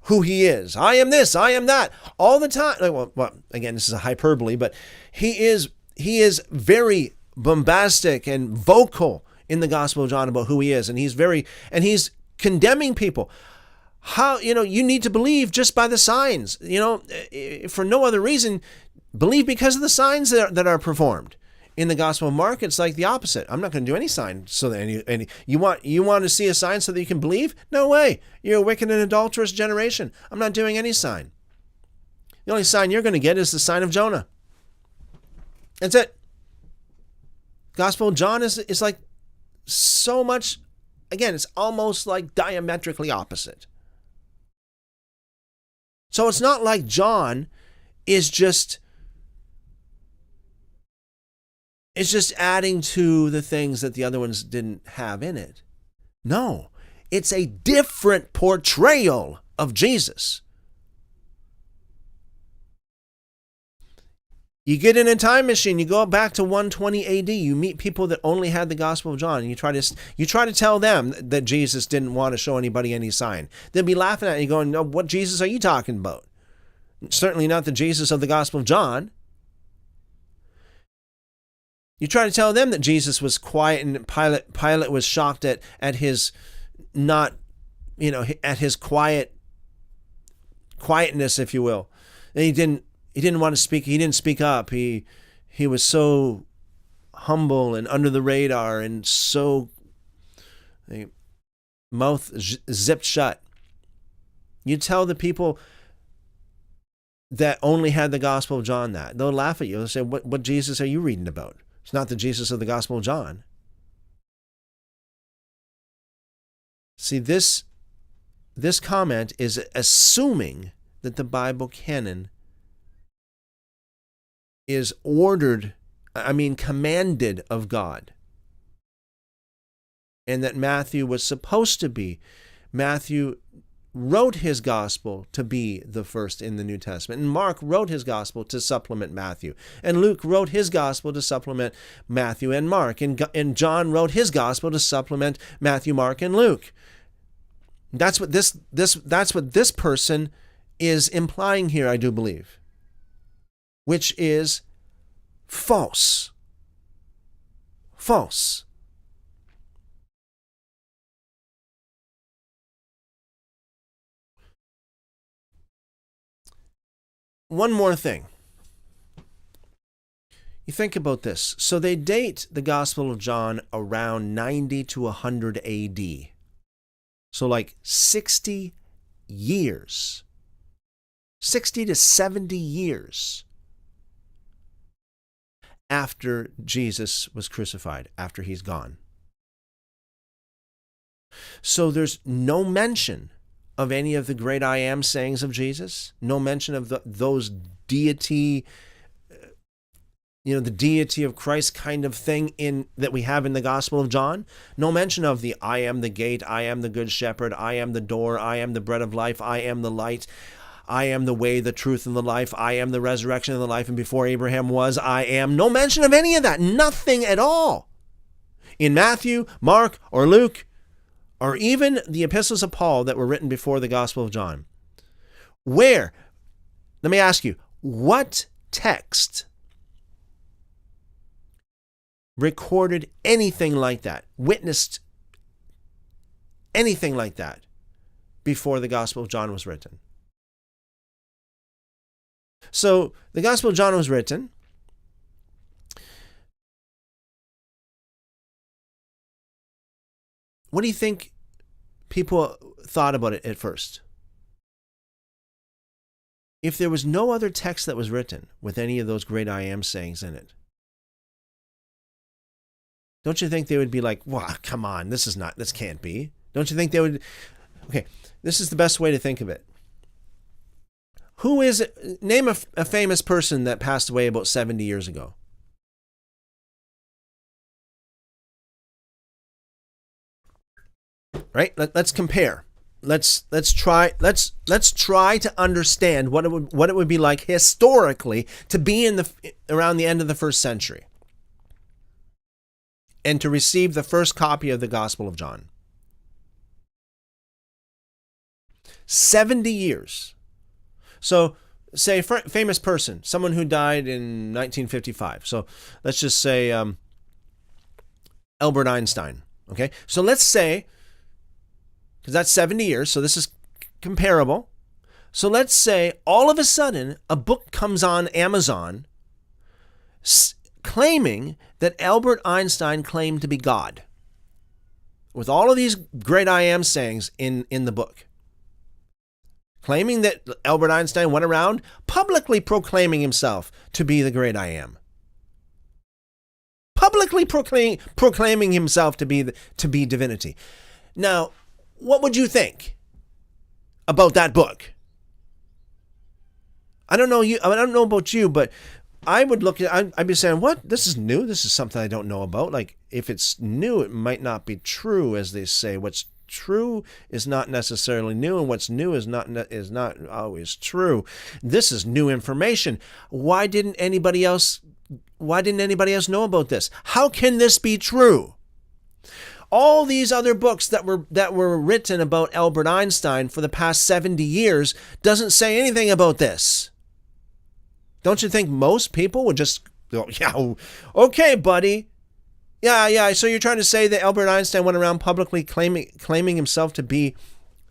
who he is. I am this, I am that, all the time. Well, again, this is a hyperbole, but he is very bombastic and vocal in the Gospel of John about who he is, and he's condemning people. How, you need to believe just by the signs, for no other reason. Believe because of the signs that are performed. In the Gospel of Mark, it's like the opposite. I'm not going to do any sign so that you want to see a sign so that you can believe? No way. You're a wicked and adulterous generation. I'm not doing any sign. The only sign you're going to get is the sign of Jonah. That's it. Gospel of John is like so much, again, it's almost like diametrically opposite. So it's not like John is just It's just adding to the things that the other ones didn't have in it. No, it's a different portrayal of Jesus. You get in a time machine, you go back to 120 AD, you meet people that only had the Gospel of John, and you try to tell them that Jesus didn't want to show anybody any sign. They'll be laughing at you going, no, what Jesus are you talking about? Certainly not the Jesus of the Gospel of John. You try to tell them that Jesus was quiet and Pilate was shocked at his not, at his quietness, if you will. And he didn't want to speak. He didn't speak up. He was so humble and under the radar and so mouth zipped shut. You tell the people that only had the Gospel of John that. They'll laugh at you. They'll say, what Jesus are you reading about? It's not the Jesus of the Gospel of John. See, this comment is assuming that the Bible canon is commanded of God. And that Matthew was supposed to be. Matthew wrote his gospel to be the first in the New Testament. And Mark wrote his gospel to supplement Matthew. And Luke wrote his gospel to supplement Matthew and Mark. And John wrote his gospel to supplement Matthew, Mark, and Luke. That's what this person is implying here, I do believe. Which is false. False. One more thing. You think about this. So they date the Gospel of John around 90 to 100 AD. So like 60 years. 60 to 70 years after Jesus was crucified, after he's gone. So there's no mention of any of the great I am sayings of Jesus, no mention of those deity, the deity of Christ kind of thing that we have in the Gospel of John. No mention of the I am the gate, I am the good shepherd, I am the door, I am the bread of life, I am the light, I am the way, the truth, and the life, I am the resurrection and the life, and before Abraham was, I am. No mention of any of that, nothing at all. In Matthew, Mark, or Luke, or even the epistles of Paul that were written before the Gospel of John. Where? Let me ask you, what text recorded anything like that, witnessed anything like that before the Gospel of John was written? So the Gospel of John was written. What do you think people thought about it at first? If there was no other text that was written with any of those great I am sayings in it, don't you think they would be like, wow, come on, this can't be. Don't you think they would? Okay, this is the best way to think of it. Who is it? Name a famous person that passed away about 70 years ago. Right? Let's compare. Let's try to understand what it would be like historically to be around the end of the first century and to receive the first copy of the Gospel of John. 70 years. So, say famous person, someone who died in 1955. So, let's just say Albert Einstein. Okay? So, let's say, because that's 70 years, so this is comparable. So, let's say all of a sudden a book comes on Amazon claiming that Albert Einstein claimed to be God, with all of these great I am sayings in the book. Claiming that Albert Einstein went around publicly proclaiming himself to be the great I am. Publicly proclaiming himself to be divinity. Now, what would you think about that book? I don't know about you, but I would look at, I'd be saying, what? This is new. This is something I don't know about. Like, if it's new, it might not be true, as they say. What's true is not necessarily new, and what's new is not always true. This is new information. Why didn't anybody else know about this? How can this be true? All these other books that were written about Albert Einstein for the past 70 years doesn't say anything about this. Don't you think most people would just go, yeah, okay, buddy. Yeah. So you're trying to say that Albert Einstein went around publicly claiming himself to be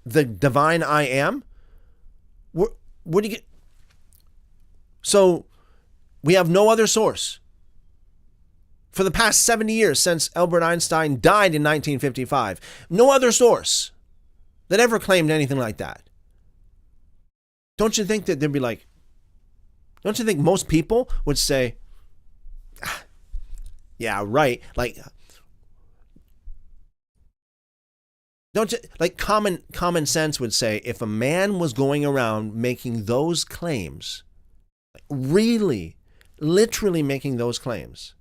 the divine I am? What do you get? So we have no other source. For the past 70 years, since Albert Einstein died in 1955, no other source that ever claimed anything like that. Don't you think that they'd be like, don't you think most people would say, yeah, right. Like, don't you, like common sense would say, if a man was going around making those claims, really, literally making those claims,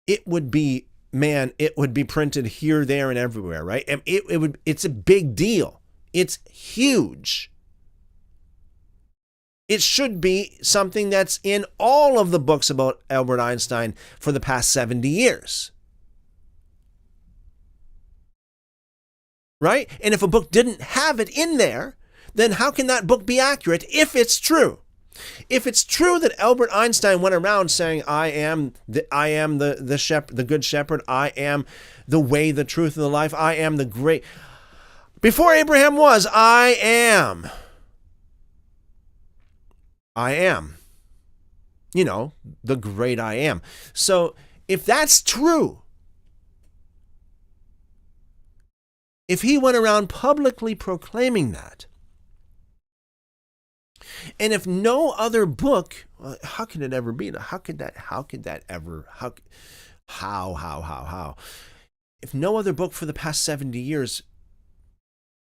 it would be printed here, there, and everywhere, right? It's a big deal. It's huge. It should be something that's in all of the books about Albert Einstein for the past 70 years. Right? And if a book didn't have it in there, then how can that book be accurate if it's true? If it's true that Albert Einstein went around saying, I am the shepherd, the good shepherd, I am the way, the truth, and the life, I am the great. Before Abraham was, I am. I am. You know, the great I am. So if that's true, if he went around publicly proclaiming that, and if no other book, how can it ever be? How could that ever, how? If no other book for the past 70 years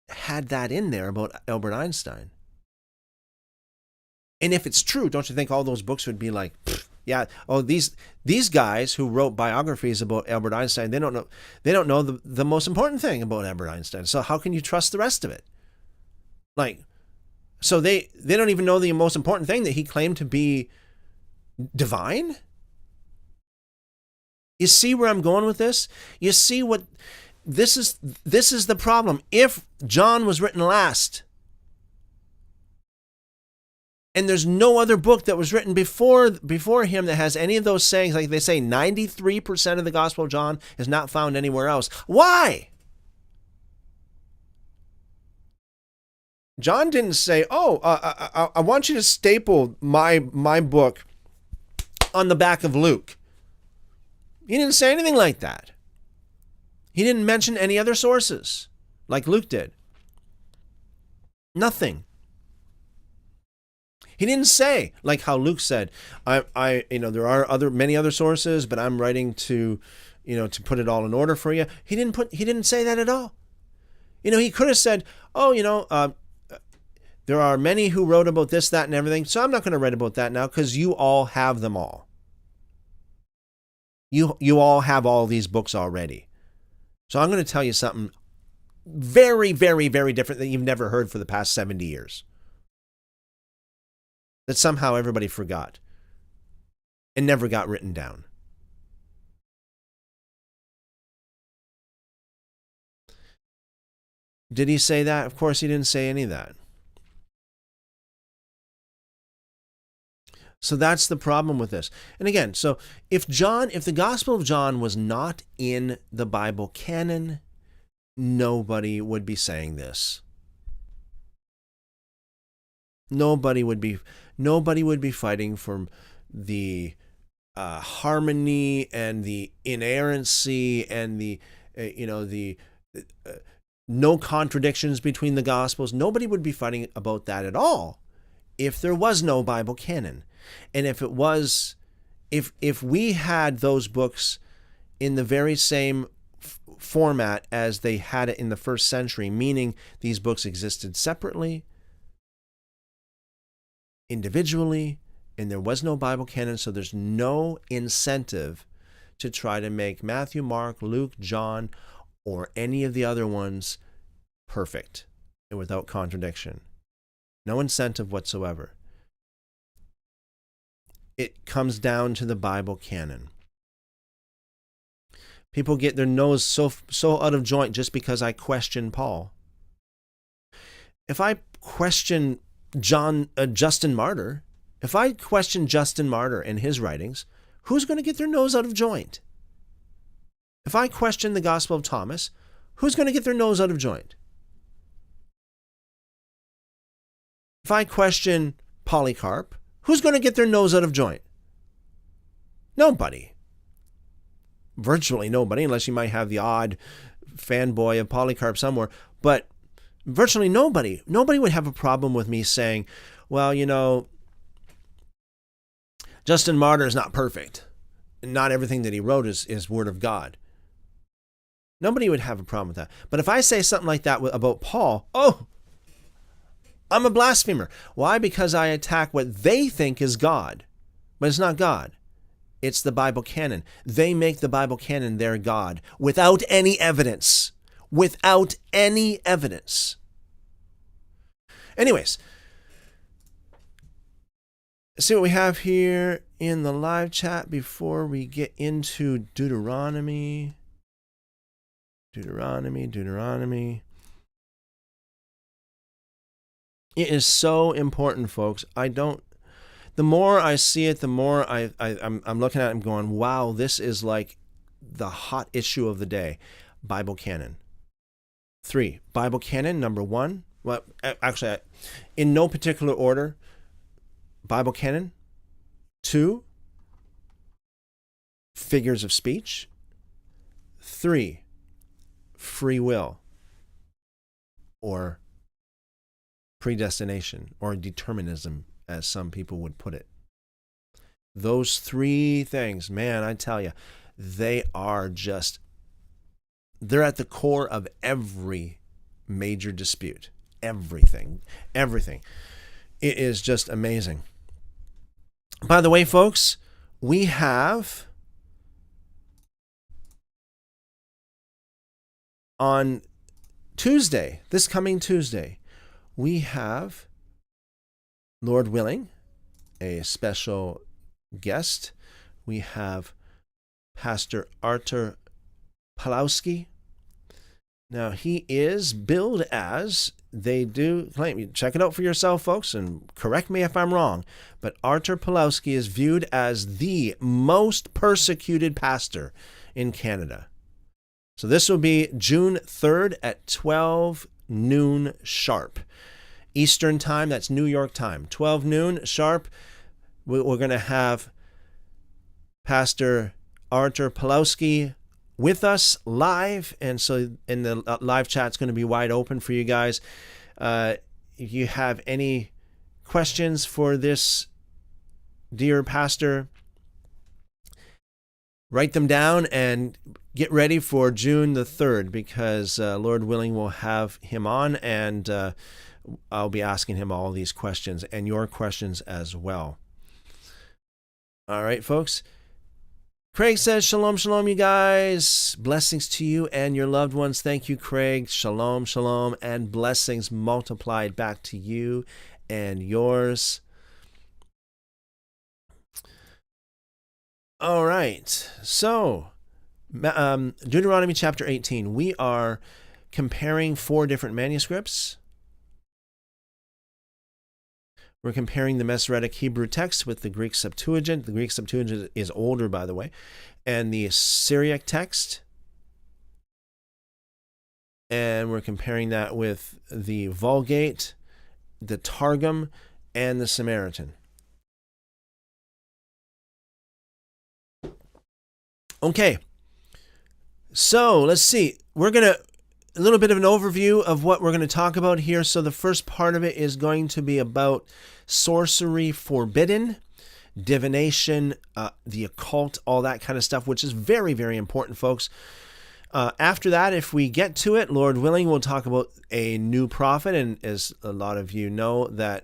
had that in there about Albert Einstein, and if it's true, don't you think all those books would be like, yeah, oh, these guys who wrote biographies about Albert Einstein, they don't know the most important thing about Albert Einstein. So how can you trust the rest of it? Like, so they don't even know the most important thing, that he claimed to be divine? You see where I'm going with this? You see what this is the problem. If John was written last, and there's no other book that was written before him that has any of those sayings, like they say 93% of the Gospel of John is not found anywhere else. Why? John didn't say, I want you to staple my book on the back of Luke. He didn't say anything like that. He didn't mention any other sources like Luke did. Nothing. He didn't say, like how Luke said, there are many other sources, but I'm writing to put it all in order for you. He didn't say that at all. He could have said, there are many who wrote about this, that, and everything, so I'm not going to write about that now because you all have them all. You all have all these books already. So I'm going to tell you something very, very, very different that you've never heard for the past 70 years. That somehow everybody forgot and never got written down. Did he say that? Of course he didn't say any of that. So that's the problem with this. And again, so if the Gospel of John was not in the Bible canon, nobody would be saying this. Nobody would be fighting for the harmony and the inerrancy and the no contradictions between the Gospels. Nobody would be fighting about that at all if there was no Bible canon. And if it was, if we had those books in the very same format as they had it in the first century, meaning these books existed separately, individually, And there was no Bible canon, so there's no incentive to try to make Matthew, Mark, Luke, John, or any of the other ones perfect and without contradiction. No incentive whatsoever. It comes down to the Bible canon. People get their nose so out of joint just because I question Paul. If I question Justin Martyr, if I question Justin Martyr and his writings, who's going to get their nose out of joint? If I question the Gospel of Thomas, who's going to get their nose out of joint? If I question Polycarp, who's going to get their nose out of joint? Nobody. Virtually nobody, unless you might have the odd fanboy of Polycarp somewhere. But virtually nobody. Nobody would have a problem with me saying, well, you know, Justin Martyr is not perfect. Not everything that he wrote is Word of God. Nobody would have a problem with that. But if I say something like that about Paul, oh, I'm a blasphemer. Why? Because I attack what they think is God. But it's not God. It's the Bible canon. They make the Bible canon their God without any evidence. Without any evidence. Anyways, see what we have here in the live chat before we get into Deuteronomy. Deuteronomy. It is so important, folks. The more I see it, the more I'm looking at it and going, wow, this is like the hot issue of the day. Bible canon. 3, Bible canon, number 1. Well, actually, in no particular order. Bible canon. 2, figures of speech. 3, free will, or predestination, or determinism, as some people would put it. Those 3 things, man, I tell you, they're at the core of every major dispute. Everything. It is just amazing. By the way, folks, we have on Tuesday, this coming Tuesday, we have, Lord willing, a special guest. We have Pastor Artur Pawlowski. Now, he is billed as, they do claim, check it out for yourself, folks, and correct me if I'm wrong, but Artur Pawlowski is viewed as the most persecuted pastor in Canada. So this will be June 3rd at 12 noon sharp. Eastern time, that's New York time. 12 noon sharp. We're going to have Pastor Artur Pawlowski with us live, and so in the live chat's going to be wide open for you guys. If you have any questions for this dear pastor, write them down and get ready for June the 3rd, because Lord willing, we'll have him on, and I'll be asking him all these questions and your questions as well. All right, folks. Craig says, shalom, shalom, you guys. Blessings to you and your loved ones. Thank you, Craig. Shalom, shalom, and blessings multiplied back to you and yours. All right. So, Deuteronomy chapter 18. We are comparing 4 different manuscripts. We're comparing the Masoretic Hebrew text with the Greek Septuagint. The Greek Septuagint is older, by the way. And the Syriac text. And we're comparing that with the Vulgate, the Targum, and the Samaritan. Okay. So, let's see. A little bit of an overview of what we're going to talk about here. So the first part of it is going to be about sorcery forbidden, divination, the occult, all that kind of stuff, which is very, very important, folks. After that, if we get to it, Lord willing, we'll talk about a new prophet. And as a lot of you know, that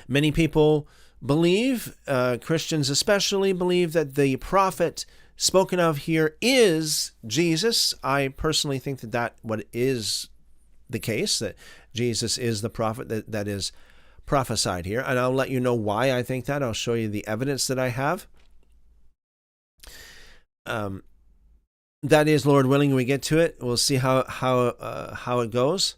many people believe, Christians especially, believe that the prophet spoken of here is Jesus. I personally think that what is the case, that Jesus is the prophet that is prophesied here. And I'll let you know why I think that. I'll show you the evidence that I have. That is, Lord willing, when we get to it. We'll see how it goes.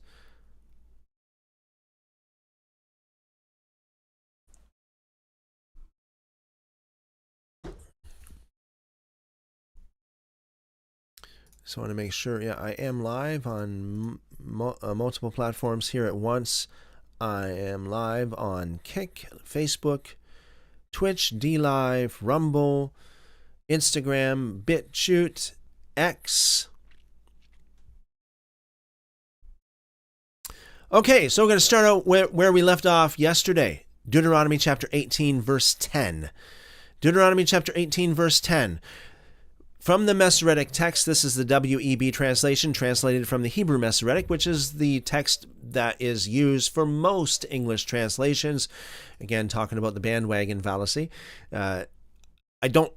So I want to make sure, yeah, I am live on multiple platforms here at once. I am live on Kick, Facebook, Twitch, DLive, Rumble, Instagram, BitChute, X. Okay, so we're going to start out where we left off yesterday. Deuteronomy chapter 18, verse 10. Deuteronomy chapter 18, verse 10. From the Masoretic text, this is the WEB translation, translated from the Hebrew Masoretic, which is the text that is used for most English translations. Again, talking about the bandwagon fallacy. I don't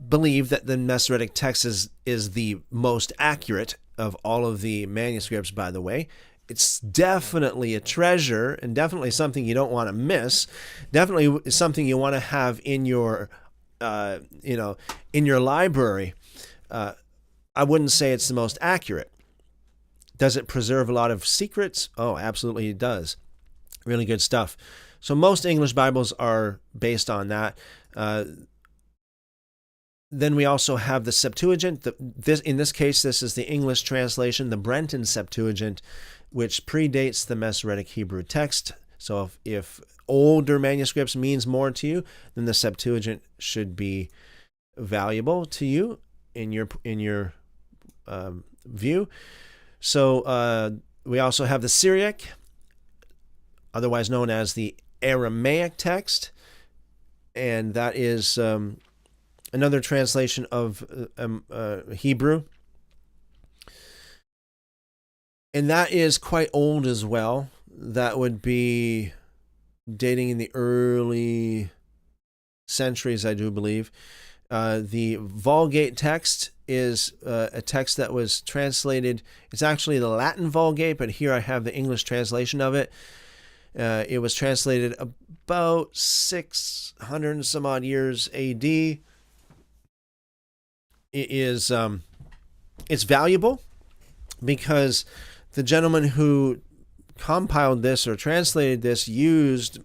believe that the Masoretic text is the most accurate of all of the manuscripts, by the way. It's definitely a treasure and definitely something you don't want to miss. Definitely something you want to have in your, in your library. I wouldn't say it's the most accurate. Does it preserve a lot of secrets? Oh, absolutely it does. Really good stuff. So most English Bibles are based on that. Then we also have the Septuagint. In this case, this is the English translation, the Brenton Septuagint, which predates the Masoretic Hebrew text. So if older manuscripts means more to you, then the Septuagint should be valuable to you in your view. So we also have the Syriac, otherwise known as the Aramaic text, and that is another translation of Hebrew. And that is quite old as well. That would be dating in the early centuries, I do believe. The Vulgate text is a text that was translated. It's actually the Latin Vulgate, but here I have the English translation of it. It was translated about 600 and some odd years AD. It is it's valuable because the gentleman who compiled this or translated this used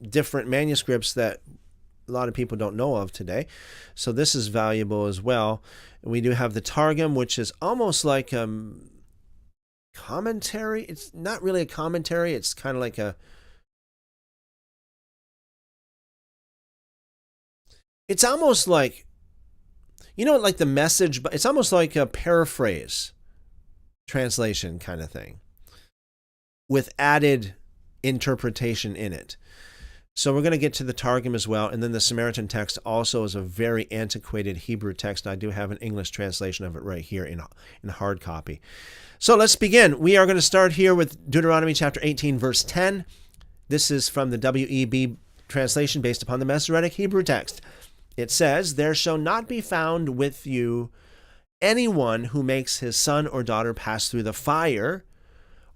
different manuscripts that a lot of people don't know of today. So this is valuable as well. We do have the Targum, which is almost like a commentary. It's not really a commentary. It's kind of like it's almost like, like the Message, but it's almost like a paraphrase translation kind of thing with added interpretation in it. So we're going to get to the Targum as well, and then the Samaritan text also is a very antiquated Hebrew text. I do have an English translation of it right here in hard copy. So let's begin. We are going to start here with Deuteronomy chapter 18, verse 10. This is from the WEB translation based upon the Masoretic Hebrew text. It says, "There shall not be found with you anyone who makes his son or daughter pass through the fire,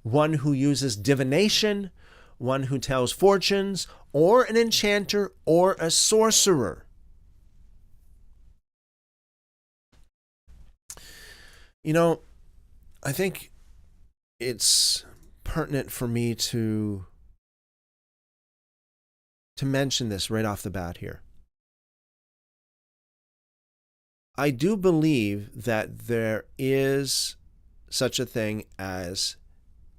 one who uses divination, one who tells fortunes, or an enchanter, or a sorcerer." I think it's pertinent for me to mention this right off the bat here. I do believe that there is such a thing as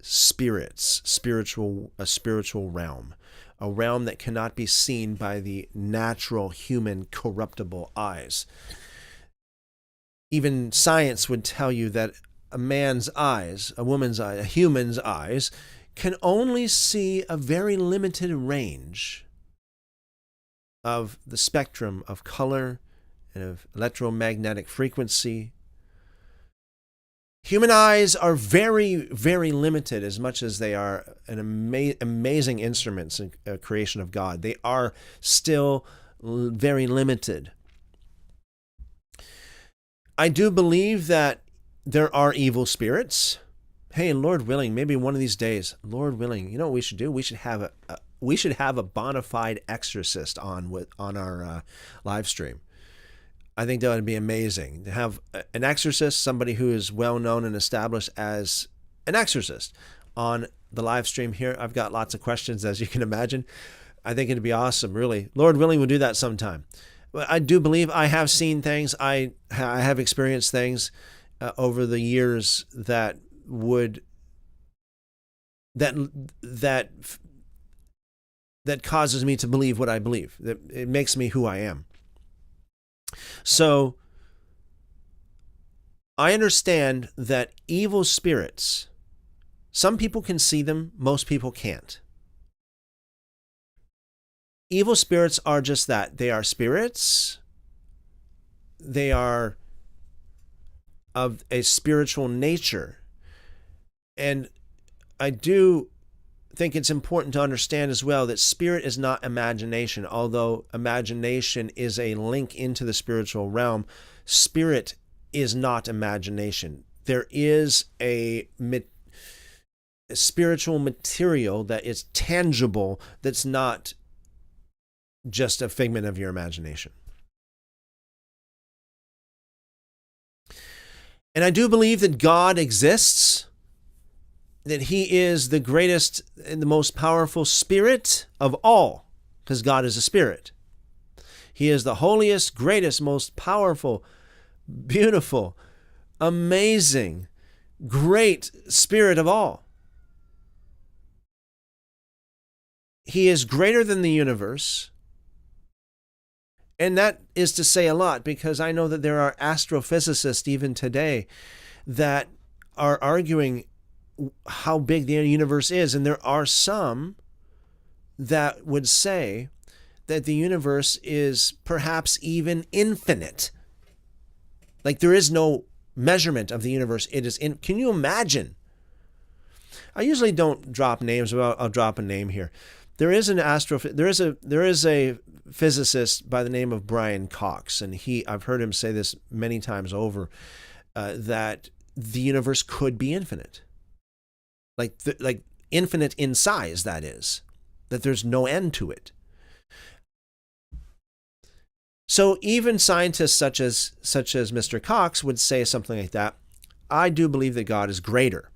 spirits, a spiritual realm, a realm that cannot be seen by the natural human corruptible eyes. Even science would tell you that a man's eyes, a woman's eye, a human's eyes can only see a very limited range of the spectrum of color and of electromagnetic frequency. Human eyes are very, very limited, as much as they are an amazing instruments in creation of God. They are still very limited. I do believe that there are evil spirits. Hey, Lord willing, maybe one of these days, Lord willing, you know what we should do? We should have a bona fide exorcist on our live stream. I think that would be amazing to have an exorcist, somebody who is well known and established as an exorcist, on the live stream here. I've got lots of questions, as you can imagine. I think it'd be awesome, really. Lord willing, we'll do that sometime. But I do believe I have seen things. I have experienced things over the years that causes me to believe what I believe. That it makes me who I am. So I understand that evil spirits, some people can see them, most people can't. Evil spirits are just that. They are spirits. They are of a spiritual nature. And I do think it's important to understand as well that spirit is not imagination. Although imagination is a link into the spiritual realm, spirit is not imagination. There is a spiritual material that is tangible, that's not just a figment of your imagination. And I do believe that God exists, that he is the greatest and the most powerful spirit of all, because God is a spirit. He is the holiest, greatest, most powerful, beautiful, amazing, great spirit of all. He is greater than the universe. And that is to say a lot, because I know that there are astrophysicists even today that are arguing how big the universe is. And there are some that would say that the universe is perhaps even infinite. Like there is no measurement of the universe. It is can you imagine? I usually don't drop names, but I'll drop a name here. There is a physicist by the name of Brian Cox, and I've heard him say this many times over, that the universe could be infinite. Like infinite in size, that is, that there's no end to it. So even scientists such as Mr. Cox would say something like that. I do believe that God is greater.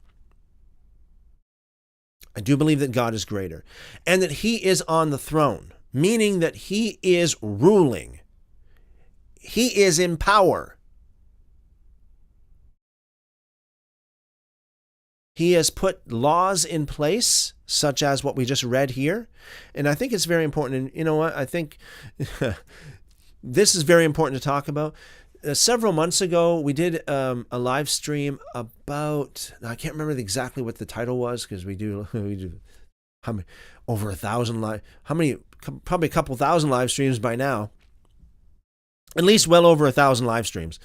I do believe that God is greater, and that he is on the throne, meaning that he is ruling. He is in power. He has put laws in place, such as what we just read here. And I think it's very important. And you know what? I think this is very important to talk about. Several months ago, we did a live stream about, I can't remember exactly what the title was, because we do how many, over 1,000 probably a couple thousand live streams by now. At least well over 1,000 live streams.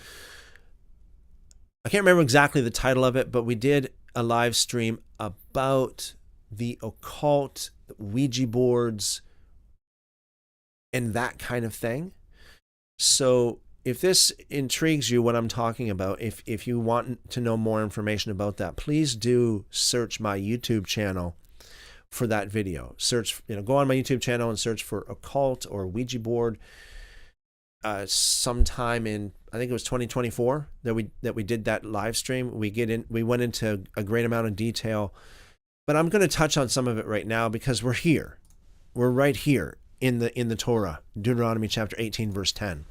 I can't remember exactly the title of it, but we did a live stream about the occult, Ouija boards, and that kind of thing. So if this intrigues you, what I'm talking about, if you want to know more information about that, please do search my YouTube channel for that video. Go on my YouTube channel and search for occult or Ouija board. Sometime in, I think it was 2024 that we did that live stream. We went into a great amount of detail, but I'm going to touch on some of it right now because we're here. We're right here in the Torah, Deuteronomy chapter 18, verse 10.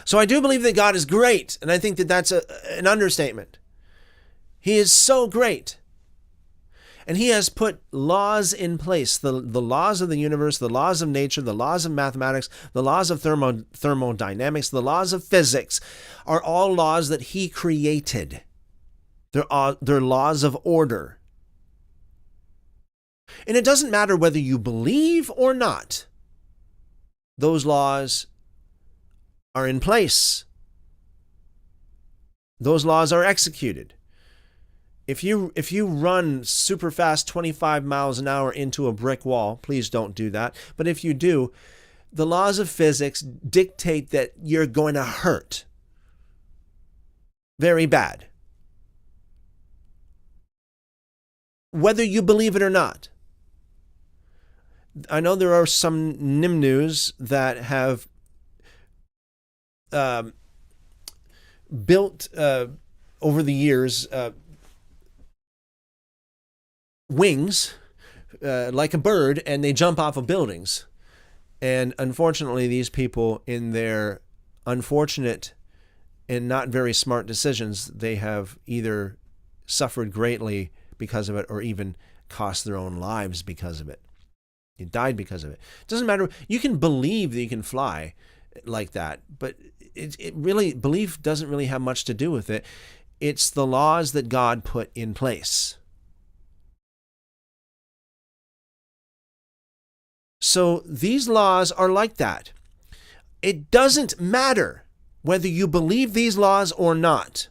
So I do believe that God is great, and I think that that's an understatement. He is so great. And he has put laws in place, the laws of the universe, the laws of nature, the laws of mathematics, the laws of thermodynamics, the laws of physics are all laws that he created. They're laws of order. And it doesn't matter whether you believe or not. Those laws are in place. those laws are executed. If you run super fast 25 miles an hour into a brick wall, please don't do that. But if you do, the laws of physics dictate that you're going to hurt very bad, whether you believe it or not. I know there are some Nimnus that have built over the years wings like a bird, and they jump off of buildings. And unfortunately, these people, in their unfortunate and not very smart decisions, they have either suffered greatly because of it or even cost their own lives because of it. You died because of it. It doesn't matter. You can believe that you can fly like that, but it really, belief doesn't really have much to do with it. It's the laws that God put in place. So these laws are like that. It doesn't matter whether you believe these laws or not.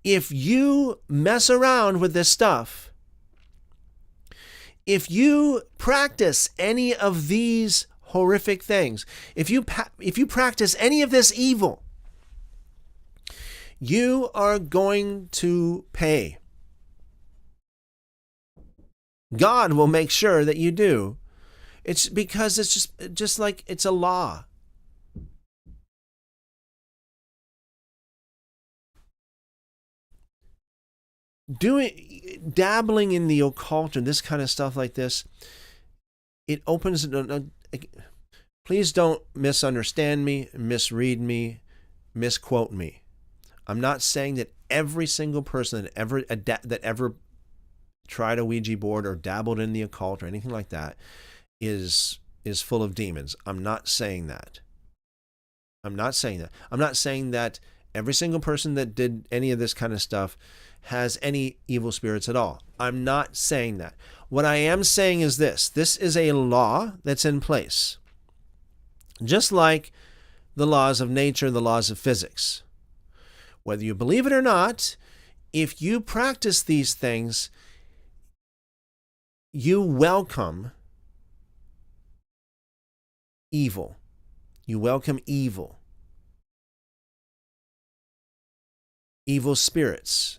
If you mess around with this stuff, if you practice any of these horrific things, if you practice any of this evil, you are going to pay. God will make sure that you do. It's because it's just like it's a law. Dabbling in the occult and this kind of stuff like this, it opens. Please don't misunderstand me, misread me, misquote me. I'm not saying that every single person that ever tried a Ouija board or dabbled in the occult or anything like that is full of demons. I'm not saying that. I'm not saying that every single person that did any of this kind of stuff has any evil spirits at all. I'm not saying that. What I am saying is this. This is a law that's in place. Just like the laws of nature and the laws of physics. Whether you believe it or not, if you practice these things, you welcome evil. You welcome evil. Evil spirits.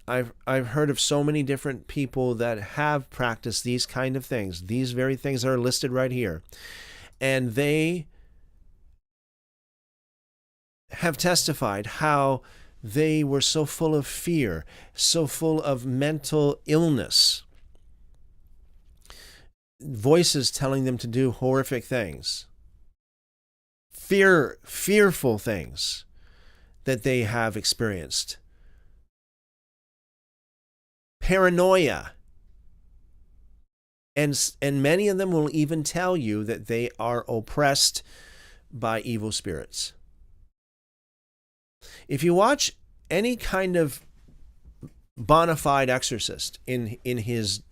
I've heard of so many different people that have practiced these kind of things. These very things are listed right here. And they have testified how they were so full of fear, so full of mental illness. Voices telling them to do horrific things. Fearful things that they have experienced. Paranoia. And many of them will even tell you that they are oppressed by evil spirits. If you watch any kind of bona fide exorcist in his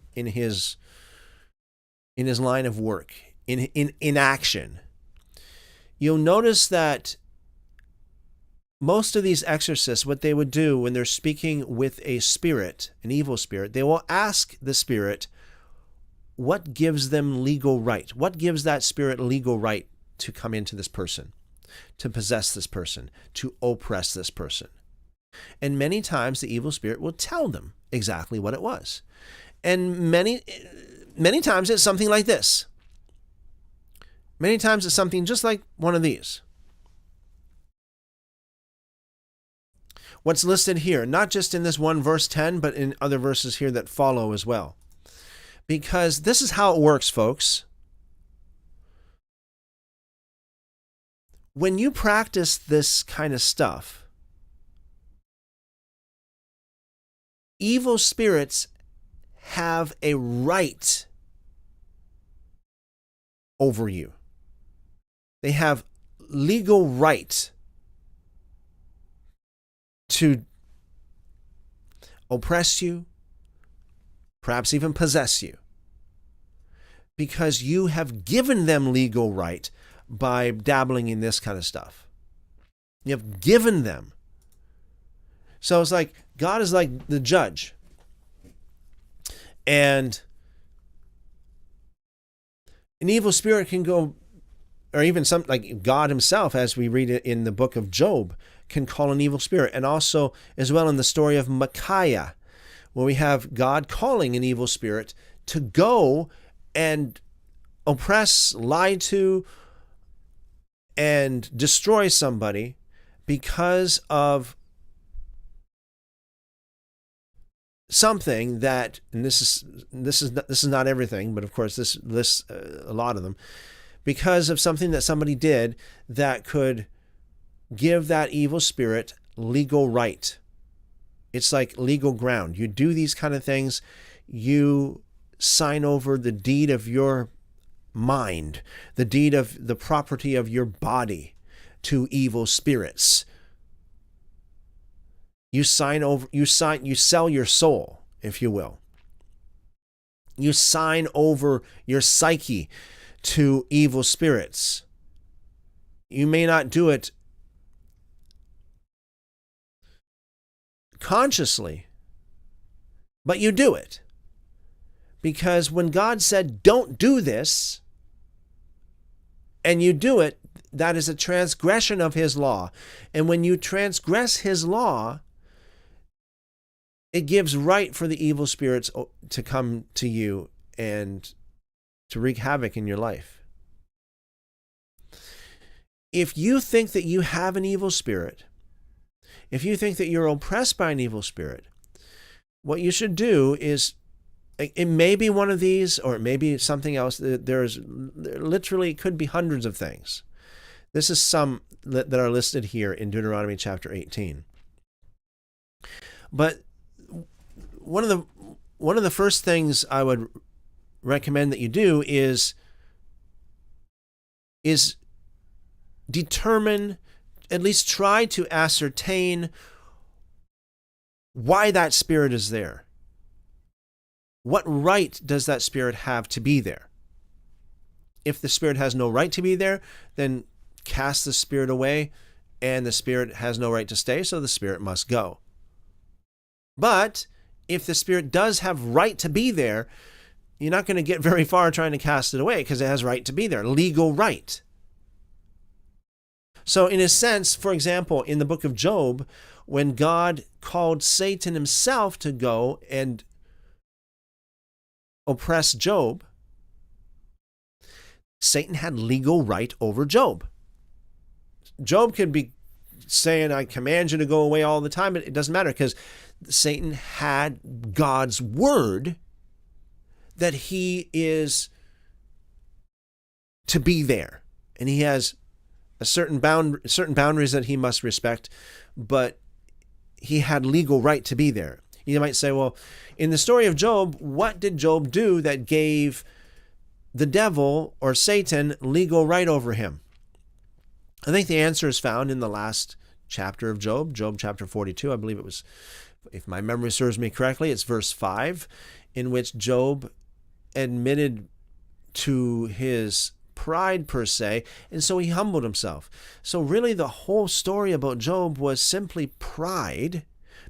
line of work, in action, you'll notice that most of these exorcists, what they would do when they're speaking with a spirit, an evil spirit, they will ask the spirit what gives them legal right. What gives that spirit legal right to come into this person, to possess this person, to oppress this person? And many times the evil spirit will tell them exactly what it was. And many times it's something like this. Many times it's something just like one of these. What's listed here, not just in this one verse 10, but in other verses here that follow as well. Because this is how it works, folks. When you practice this kind of stuff, evil spirits have a right over you. They have legal right to oppress you, perhaps even possess you, because you have given them legal right by dabbling in this kind of stuff. You have given them So it's like God is like the judge. And an evil spirit can go, or even some, like God himself, as we read it in the book of Job, can call an evil spirit. And also as well in the story of Micaiah, where we have God calling an evil spirit to go and oppress, lie to, and destroy somebody because of something that, and this is not everything, but of course this lists a lot of them, because of something that somebody did that could give that evil spirit legal right. It's like legal ground. You do these kind of things, you sign over the deed of your mind, the deed of the property of your body to evil spirits. You sell your soul, if you will. You sign over your psyche to evil spirits. You may not do it consciously, but you do it. Because when God said, don't do this, and you do it, that is a transgression of his law. And when you transgress his law, it gives right for the evil spirits to come to you and to wreak havoc in your life. If you think that you have an evil spirit, if you think that you're oppressed by an evil spirit, what you should do is, it may be one of these, or it may be something else. There literally could be hundreds of things. This is some that are listed here in Deuteronomy chapter 18. But one of the first things I would recommend that you do is determine, at least try to ascertain why that spirit is there. What right does that spirit have to be there? If the spirit has no right to be there, then cast the spirit away, and the spirit has no right to stay, so the spirit must go. But if the spirit does have right to be there, you're not going to get very far trying to cast it away, because it has right to be there, legal right. So in a sense, for example, in the book of Job, when God called Satan himself to go and oppress Job, Satan had legal right over Job. Job could be saying, I command you to go away all the time, but it doesn't matter, because Satan had God's word that he is to be there, and he has a certain boundaries that he must respect, but he had legal right to be there. You might say, well, in the story of Job, what did Job do that gave the devil or Satan legal right over him? I think the answer is found in the last chapter of Job, Job chapter 42. I believe it was, if my memory serves me correctly, it's verse 5, in which Job admitted to his pride per se, and so he humbled himself. So really the whole story about Job was simply pride.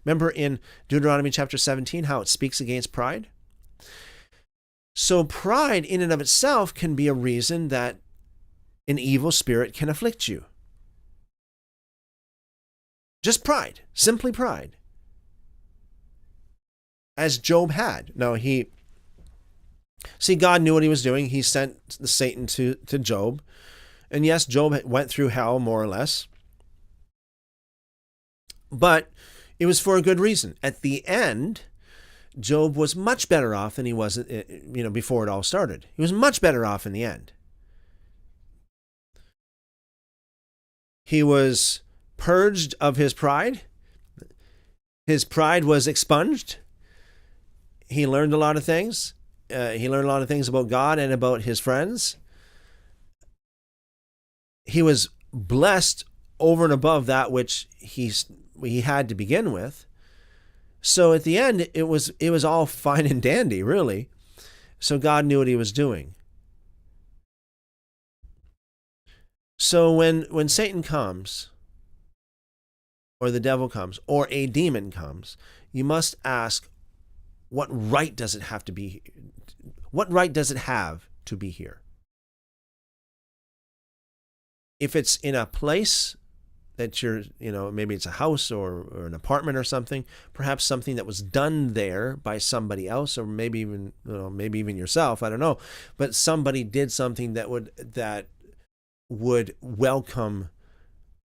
Remember in Deuteronomy chapter 17 how it speaks against pride? So pride in and of itself can be a reason that an evil spirit can afflict you. Just pride, simply pride. As Job had. Now God knew what he was doing. He sent Satan to Job. And yes, Job went through hell more or less. But it was for a good reason. At the end, Job was much better off than he was, before it all started. He was much better off in the end. He was purged of his pride. His pride was expunged. He learned a lot of things. He learned a lot of things about God and about his friends. He was blessed over and above that which he had to begin with. So at the end, it was all fine and dandy, really. So God knew what he was doing. So when Satan comes, or the devil comes, or a demon comes, you must ask, what right does it have to be? What right does it have to be here? If it's in a place that you're, maybe it's a house or an apartment or something, perhaps something that was done there by somebody else, or maybe even yourself, I don't know, but somebody did something that would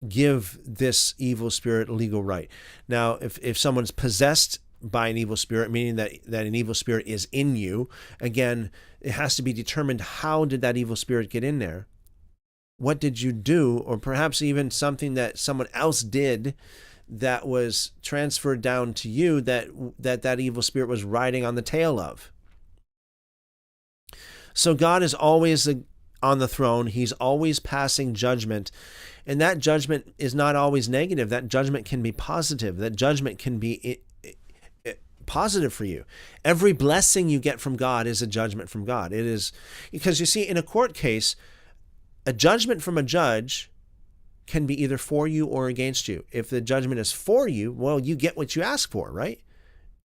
give this evil spirit legal right. Now, if someone's possessed by an evil spirit, meaning that an evil spirit is in you, again, it has to be determined, how did that evil spirit get in there? What did you do? Or perhaps even something that someone else did that was transferred down to you that evil spirit was riding on the tail of. So God is always on the throne. He's always passing judgment. And that judgment is not always negative. That judgment can be positive. That judgment can be positive for you. Every blessing you get from God is a judgment from God. It is, because you see, in a court case, a judgment from a judge can be either for you or against you. If the judgment is for you, well, you get what you ask for, right?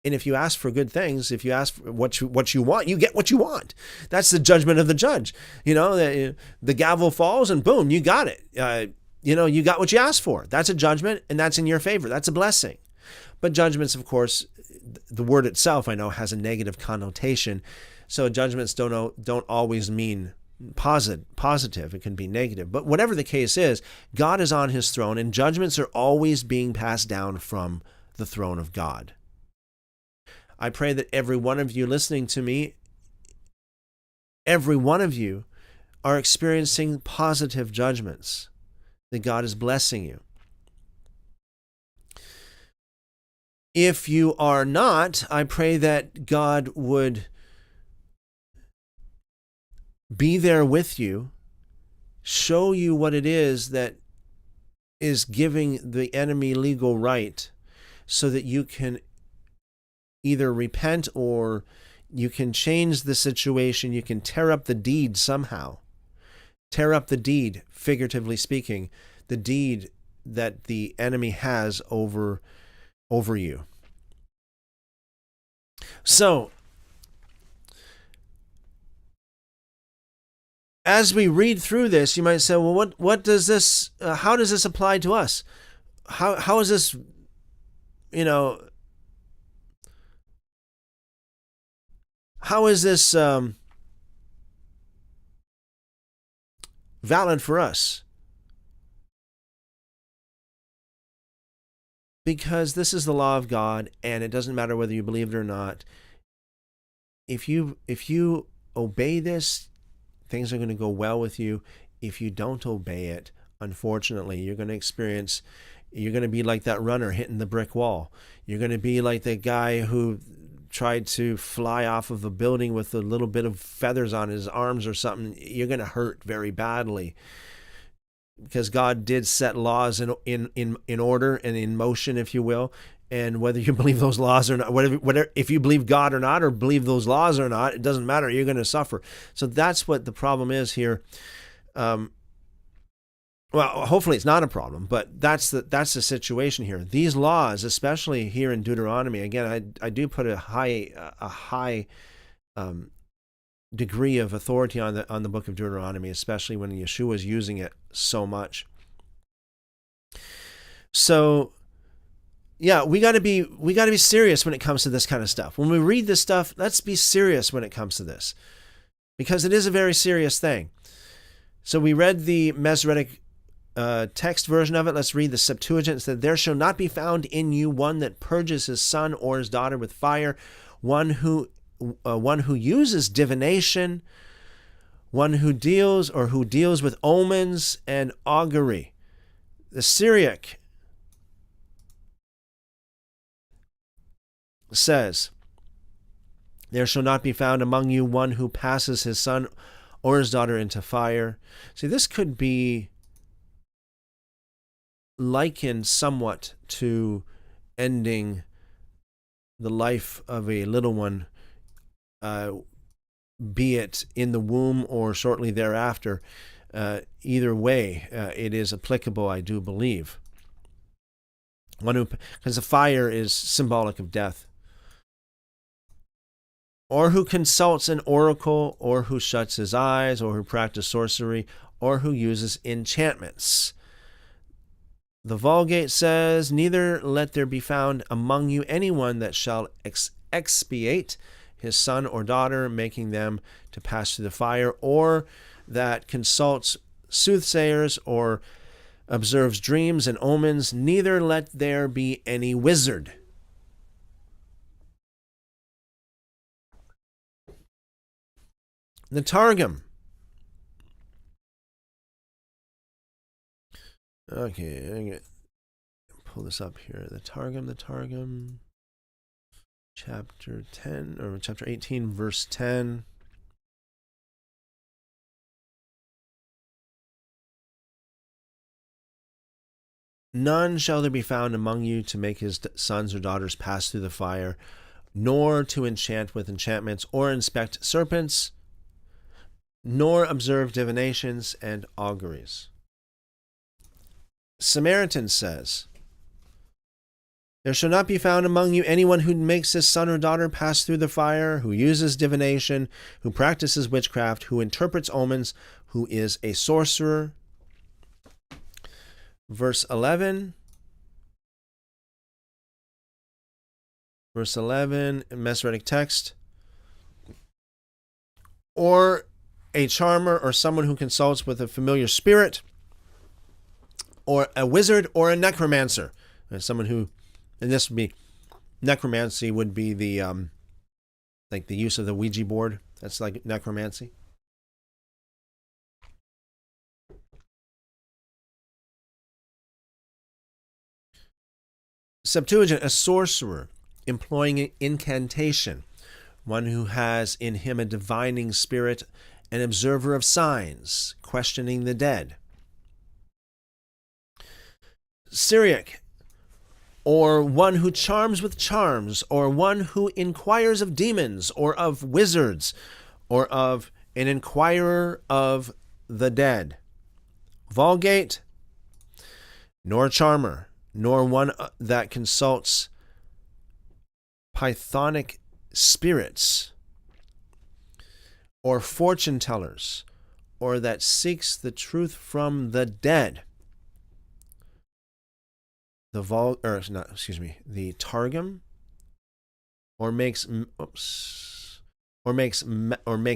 And if you ask for good things, if you ask for what you want, you get what you want. That's the judgment of the judge. The gavel falls and boom, you got it. You got what you asked for. That's a judgment, and that's in your favor. That's a blessing. But judgments, of course, the word itself, I know, has a negative connotation. So judgments don't always mean positive. It can be negative. But whatever the case is, God is on his throne, and judgments are always being passed down from the throne of God. I pray that every one of you listening to me, every one of you are experiencing positive judgments, that God is blessing you. If you are not, I pray that God would be there with you, show you what it is that is giving the enemy legal right, so that you can either repent or you can change the situation. You can tear up the deed somehow. Tear up the deed, figuratively speaking, the deed that the enemy has over you. So, as we read through this, you might say, well, what does this, how does this apply to us? How is this, how is this valid for us? Because this is the law of God, and it doesn't matter whether you believe it or not. If you obey this, things are going to go well with you. If you don't obey it, unfortunately, you're going to be like that runner hitting the brick wall. You're going to be like the guy who tried to fly off of a building with a little bit of feathers on his arms or something. You're going to hurt very badly, because God did set laws in order and in motion, if you will. And whether you believe those laws or not, whatever, if you believe God or not, or believe those laws or not, it doesn't matter. You're going to suffer. So that's what the problem is here. Well, hopefully it's not a problem, but that's the situation here. These laws, especially here in Deuteronomy, again, I do put a high degree of authority on the book of Deuteronomy, especially when Yeshua is using it so much. So, yeah, we got to be serious when it comes to this kind of stuff. When we read this stuff, let's be serious when it comes to this, because it is a very serious thing. So we read the Masoretic text version of it. Let's read the Septuagint. It said, "There shall not be found in you one that purges his son or his daughter with fire, one who uses divination, one who deals with omens and augury." The Syriac says, "There shall not be found among you one who passes his son or his daughter into fire." See, this could be likened somewhat to ending the life of a little one, be it in the womb or shortly thereafter. Either way, it is applicable, I do believe. because the fire is symbolic of death. Or who consults an oracle, or who shuts his eyes, or who practices sorcery, or who uses enchantments. The Vulgate says, neither let there be found among you anyone that shall expiate his son or daughter, making them to pass through the fire, or that consults soothsayers, or observes dreams and omens, neither let there be any wizard. The Targum. Okay, I'm going to pull this up here. The Targum, chapter 10, or chapter 18, verse 10. None shall there be found among you to make his sons or daughters pass through the fire, nor to enchant with enchantments, or inspect serpents, nor observe divinations and auguries. Samaritan says, there shall not be found among you anyone who makes his son or daughter pass through the fire, who uses divination, who practices witchcraft, who interprets omens, who is a sorcerer. Verse 11, Masoretic text, or a charmer, or someone who consults with a familiar spirit, or a wizard, or a necromancer. And someone who, and this would be, necromancy would be the, like the use of the Ouija board. That's like necromancy. Septuagint, a sorcerer, employing incantation, one who has in him a divining spirit, an observer of signs, questioning the dead. Syriac, or one who charms with charms, or one who inquires of demons, or of wizards, or of an inquirer of the dead. Vulgate, nor charmer, nor one that consults pythonic spirits, or fortune tellers, or that seeks the truth from the dead. The Targum, or make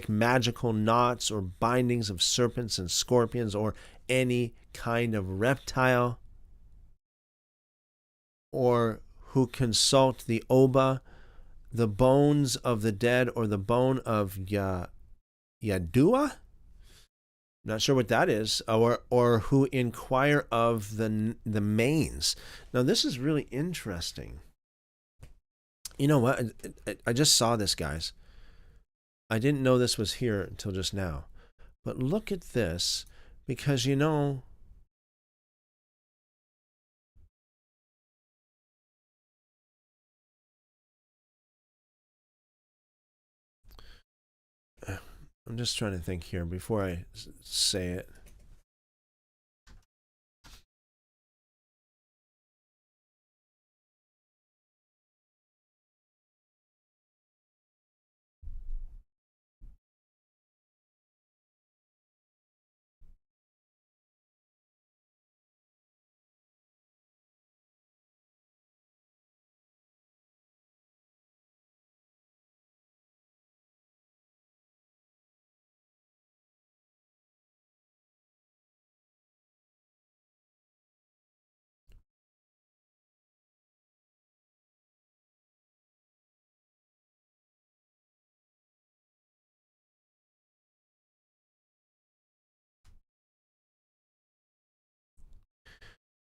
magical knots or bindings of serpents and scorpions, or any kind of reptile, or who consult the oba, the bones of the dead, or the bone of Yadua? Not sure what that is, or who inquire of the manes. Now this is really interesting. You know what? I just saw this, guys. I didn't know this was here until just now. But look at this, because you know, I'm just trying to think here before I say it.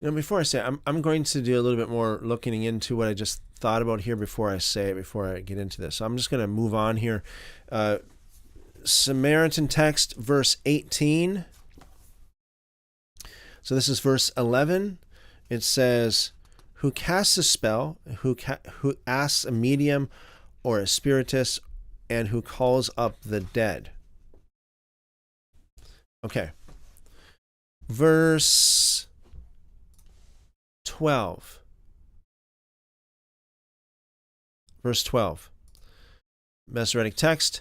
You know, before I say it, I'm going to do a little bit more looking into what I just thought about here before I say it, before I get into this. So I'm just going to move on here. Samaritan text, verse 18. So this is verse 11. It says, who casts a spell, who asks a medium or a spiritist, and who calls up the dead. Okay. Verse 12. Verse 12. Masoretic text.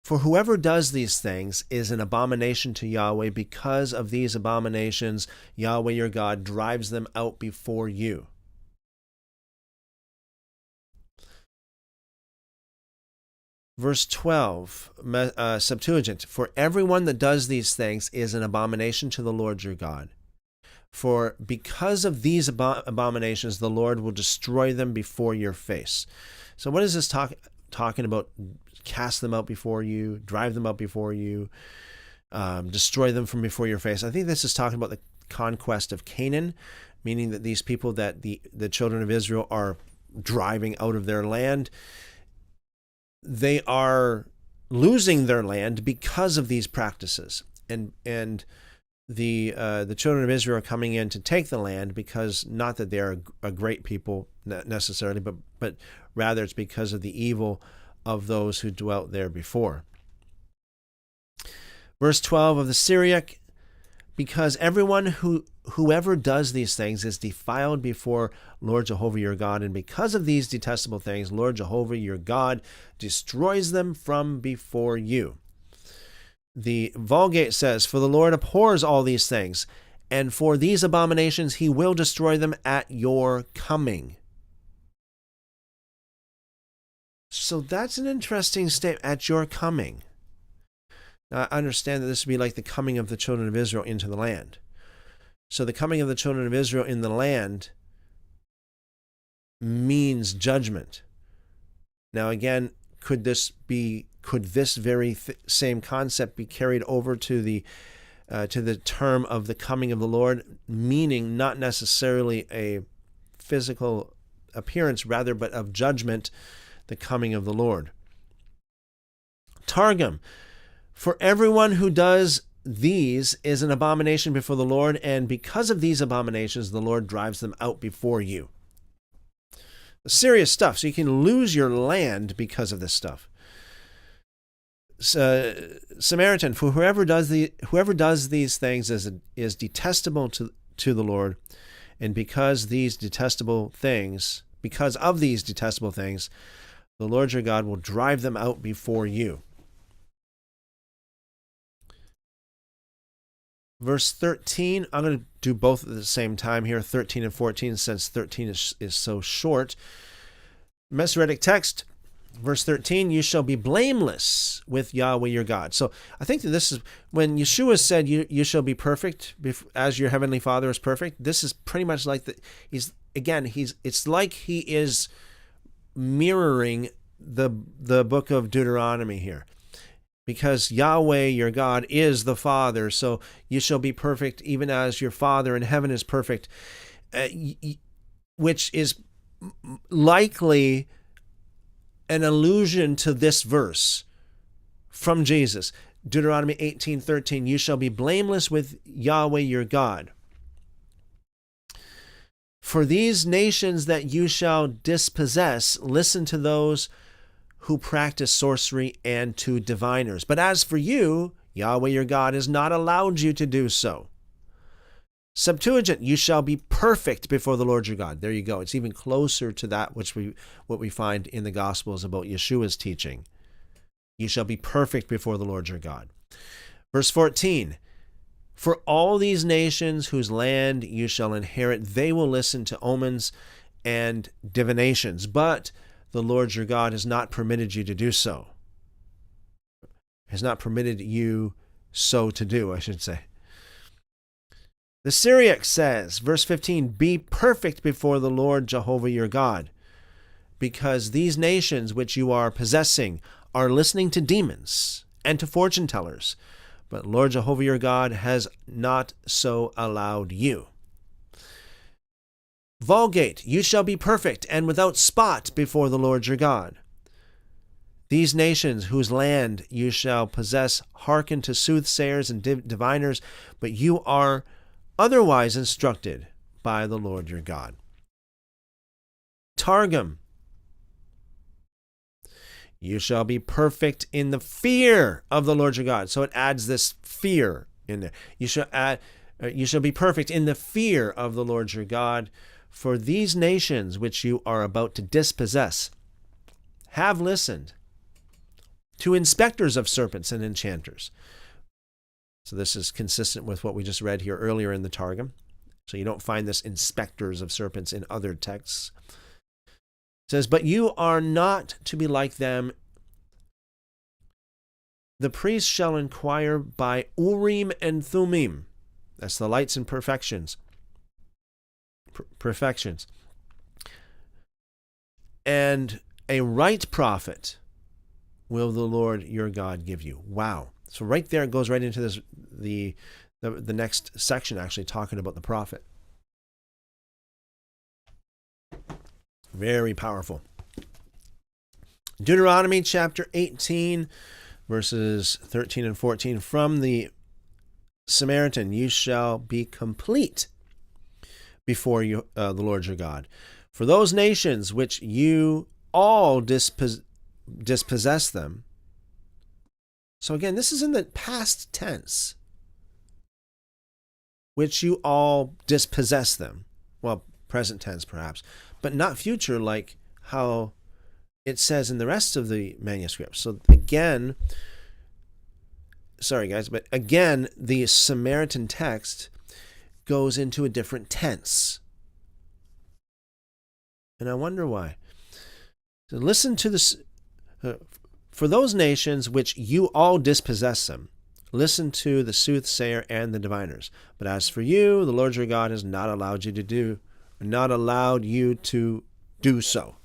For whoever does these things is an abomination to Yahweh. Because of these abominations, Yahweh your God drives them out before you. Verse 12, Septuagint. For everyone that does these things is an abomination to the Lord your God. For because of these abominations, the Lord will destroy them before your face. So what is this talking about? Cast them out before you, drive them out before you, destroy them from before your face. I think this is talking about the conquest of Canaan, meaning that these people that the children of Israel are driving out of their land, they are losing their land because of these practices. And the children of Israel are coming in to take the land because not that they are a great people necessarily, but rather it's because of the evil of those who dwelt there before. Verse 12 of the Syriac, because whoever does these things is defiled before Lord Jehovah your God, and because of these detestable things, Lord Jehovah your God destroys them from before you. The Vulgate says, for the Lord abhors all these things, and for these abominations he will destroy them at your coming. So that's an interesting statement, at your coming. Now, I understand that this would be like the coming of the children of Israel into the land. So the coming of the children of Israel in the land means judgment. Now, again, could this very same concept be carried over to the term of the coming of the Lord, meaning not necessarily a physical appearance, rather, but of judgment, the coming of the Lord. Targum, for everyone who does these is an abomination before the Lord, and because of these abominations, the Lord drives them out before you. Serious stuff. So you can lose your land because of this stuff. Samaritan, for whoever does these things is detestable to the Lord, and because of these detestable things, the Lord your God will drive them out before you. Verse 13, I'm going to do both at the same time here, 13 and 14, since 13 is so short. Masoretic text, verse 13, you shall be blameless with Yahweh your God. So I think that this is, when Yeshua said you shall be perfect as your heavenly Father is perfect, this is pretty much like it's like he is mirroring the book of Deuteronomy here. Because Yahweh, your God, is the Father, so you shall be perfect even as your Father in heaven is perfect, which is likely an allusion to this verse from Jesus. Deuteronomy 18:13, you shall be blameless with Yahweh, your God. For these nations that you shall dispossess, listen to those who practice sorcery and to diviners. But as for you, Yahweh your God has not allowed you to do so. Septuagint, you shall be perfect before the Lord your God. There you go. It's even closer to that what we find in the Gospels about Yeshua's teaching. You shall be perfect before the Lord your God. Verse 14, for all these nations whose land you shall inherit, they will listen to omens and divinations, but the Lord your God has not permitted you to do so. Has not permitted you so to do, I should say. The Syriac says, verse 15, be perfect before the Lord Jehovah your God, because these nations which you are possessing are listening to demons and to fortune tellers, but Lord Jehovah your God has not so allowed you. Vulgate, you shall be perfect and without spot before the Lord your God. These nations whose land you shall possess hearken to soothsayers and diviners, but you are otherwise instructed by the Lord your God. Targum, you shall be perfect in the fear of the Lord your God. So it adds this fear in there. You shall be perfect in the fear of the Lord your God, For these nations which you are about to dispossess have listened to inspectors of serpents and enchanters. So this is consistent with what we just read here earlier in the Targum. So you don't find this inspectors of serpents in other texts. It says, but you are not to be like them. The priest shall inquire by Urim and Thummim. That's the lights and perfections. Perfections. And a right prophet will the Lord your God give you. Wow. So right there it goes right into this the next section, actually talking about the prophet. Very powerful. Deuteronomy chapter 18, verses 13 and 14. From the Samaritan you shall be complete before you, the Lord your God. For those nations which you all dispossess them. So again, this is in the past tense. Which you all dispossess them. Well, present tense perhaps, but not future like how it says in the rest of the manuscripts. So again, sorry guys, but again, the Samaritan text goes into a different tense. And I wonder why. So listen to this. For those nations which you all dispossess them, listen to the soothsayer and the diviners. But as for you, the Lord your God has not allowed you to do so.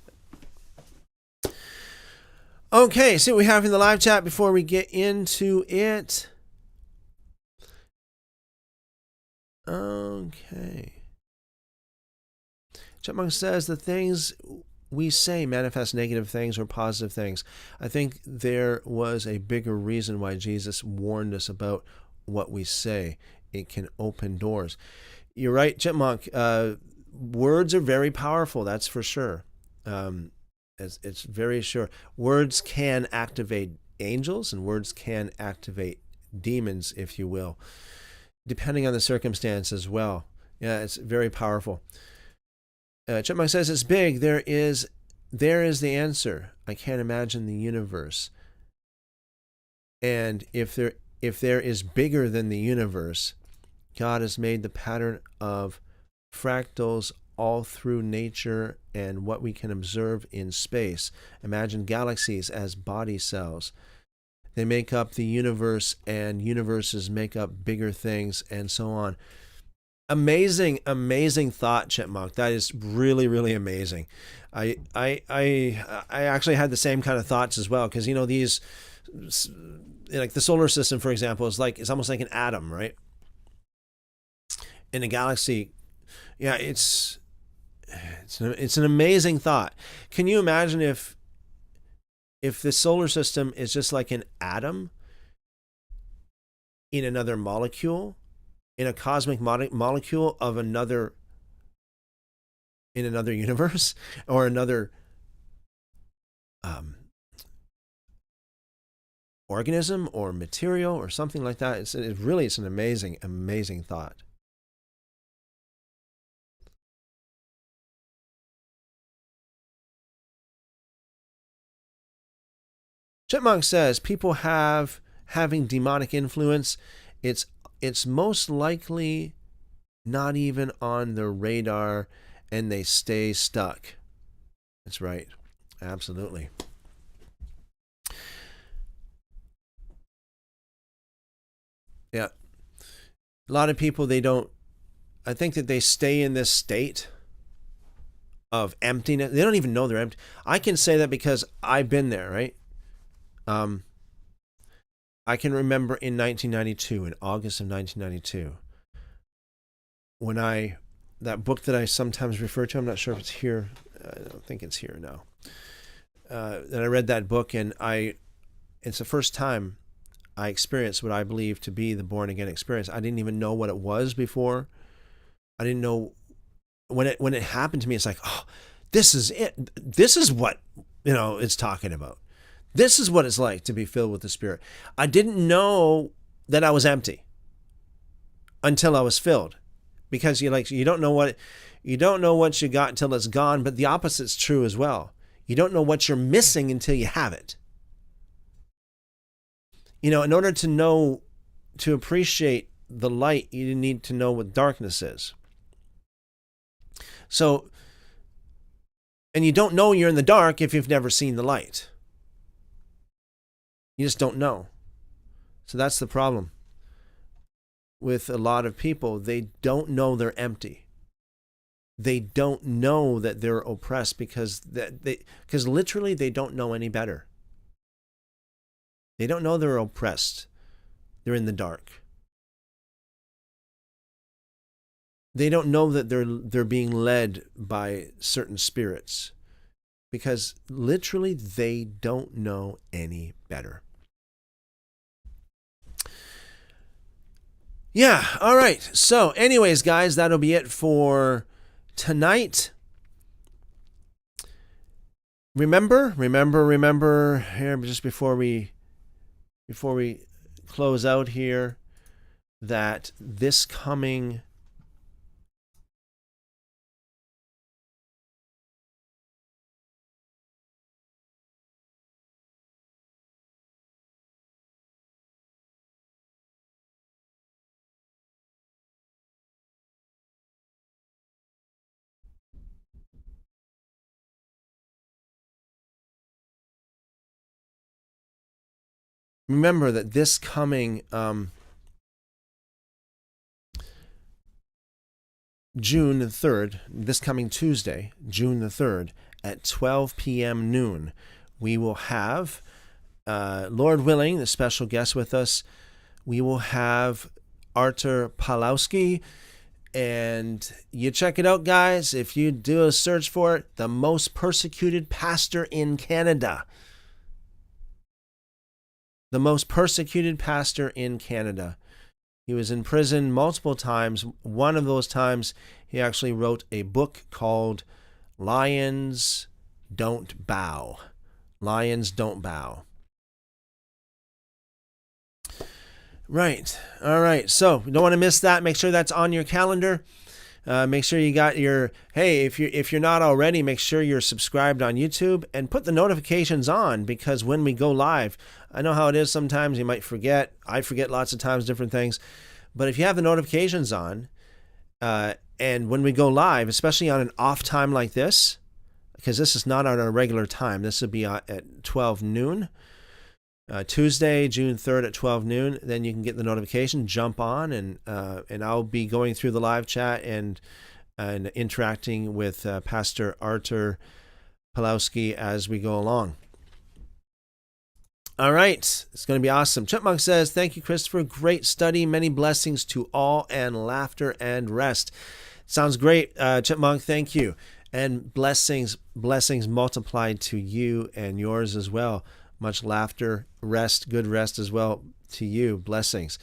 Okay, see what we have in the live chat before we get into it. Okay. Chipmunk says the things we say manifest negative things or positive things. I think there was a bigger reason why Jesus warned us about what we say. It can open doors. You're right, Chipmunk. Words are very powerful, that's for sure. It's very sure. Words can activate angels and words can activate demons, if you will, depending on the circumstance as well. Yeah, it's very powerful. Chipmunk says it's big. There is the answer. I can't imagine the universe. And if there is bigger than the universe, God has made the pattern of fractals all through nature and what we can observe in space. Imagine galaxies as body cells. They make up the universe, and universes make up bigger things, and so on. Amazing thought, Chipmunk. That is really, really amazing. I actually had the same kind of thoughts as well, because these, like the solar system, for example, it's almost like an atom, right? In a galaxy, yeah, it's an amazing thought. Can you imagine if the solar system is just like an atom in another molecule? In a cosmic molecule of in another universe or another organism or material or something like that. It's an amazing thought. Chipmunk says people having demonic influence. It's most likely not even on the radar, and they stay stuck. That's right. Absolutely. Yeah. A lot of people, I think that they stay in this state of emptiness. They don't even know they're empty. I can say that because I've been there, right? I can remember in 1992, in August of 1992, when that book that I sometimes refer to, I'm not sure if it's here, I don't think it's here now, that I read that book, and it's the first time I experienced what I believe to be the born-again experience. I didn't even know what it was before. I didn't know, when it happened to me, it's like, oh, this is it. This is what, it's talking about. This is what it's like to be filled with the Spirit. I didn't know that I was empty until I was filled. because you don't know what you got until it's gone, but the opposite's true as well. You don't know what you're missing until you have it. In order to appreciate the light, you need to know what darkness is. So, and you don't know you're in the dark if you've never seen the light. You just don't know. So that's the problem with a lot of people. They don't know they're empty. They don't know that they're oppressed because literally they don't know any better. They don't know they're oppressed. They're in the dark. They don't know that they're being led by certain spirits because literally they don't know any better. Yeah, all right. So anyways, guys, that'll be it for tonight. Remember here just before we close out here that this coming June the 3rd, this coming Tuesday, June the 3rd, at 12 p.m. noon, we will have, Lord willing, the special guest with us. We will have Artur Pawlowski, and you check it out, guys. If you do a search for it, the most persecuted pastor in Canada. The most persecuted pastor in Canada. He was in prison multiple times. One of those times, he actually wrote a book called Lions Don't Bow. Lions Don't Bow. Right. All right. So you don't want to miss that. Make sure that's on your calendar. Make sure you got your, hey, if you're not already, make sure you're subscribed on YouTube and put the notifications on, because when we go live, I know how it is sometimes, you might forget. I forget lots of times different things. But if you have the notifications on, and when we go live, especially on an off time like this, because this is not on our regular time, this will be at 12 noon, Tuesday, June 3rd at 12 noon, then you can get the notification, jump on, and I'll be going through the live chat and interacting with Pastor Artur Pawlowski as we go along. All right, it's going to be awesome. Chipmunk says, thank you, Christopher. Great study. Many blessings to all, and laughter and rest. Sounds great, Chipmunk. Thank you. And blessings multiplied to you and yours as well. Much laughter, rest, good rest as well to you. Blessings.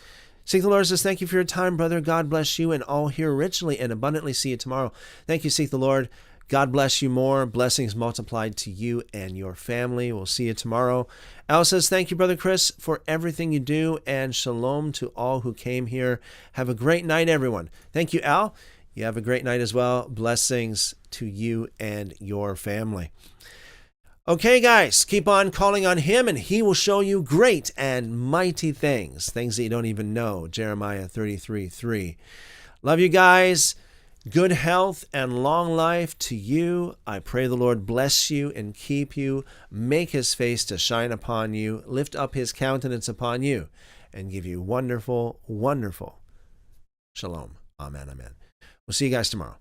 Seek the Lord says, thank you for your time, brother. God bless you and all here richly and abundantly. See you tomorrow. Thank you, Seek the Lord. God bless you more. Blessings multiplied to you and your family. We'll see you tomorrow. Al says, thank you, Brother Chris, for everything you do, and shalom to all who came here. Have a great night, everyone. Thank you, Al. You have a great night as well. Blessings to you and your family. Okay, guys, keep on calling on him, and he will show you great and mighty things that you don't even know. Jeremiah 33:3. Love you guys. Good health and long life to you. I pray the Lord bless you and keep you, make his face to shine upon you, lift up his countenance upon you, and give you wonderful, wonderful shalom. Amen, amen. We'll see you guys tomorrow.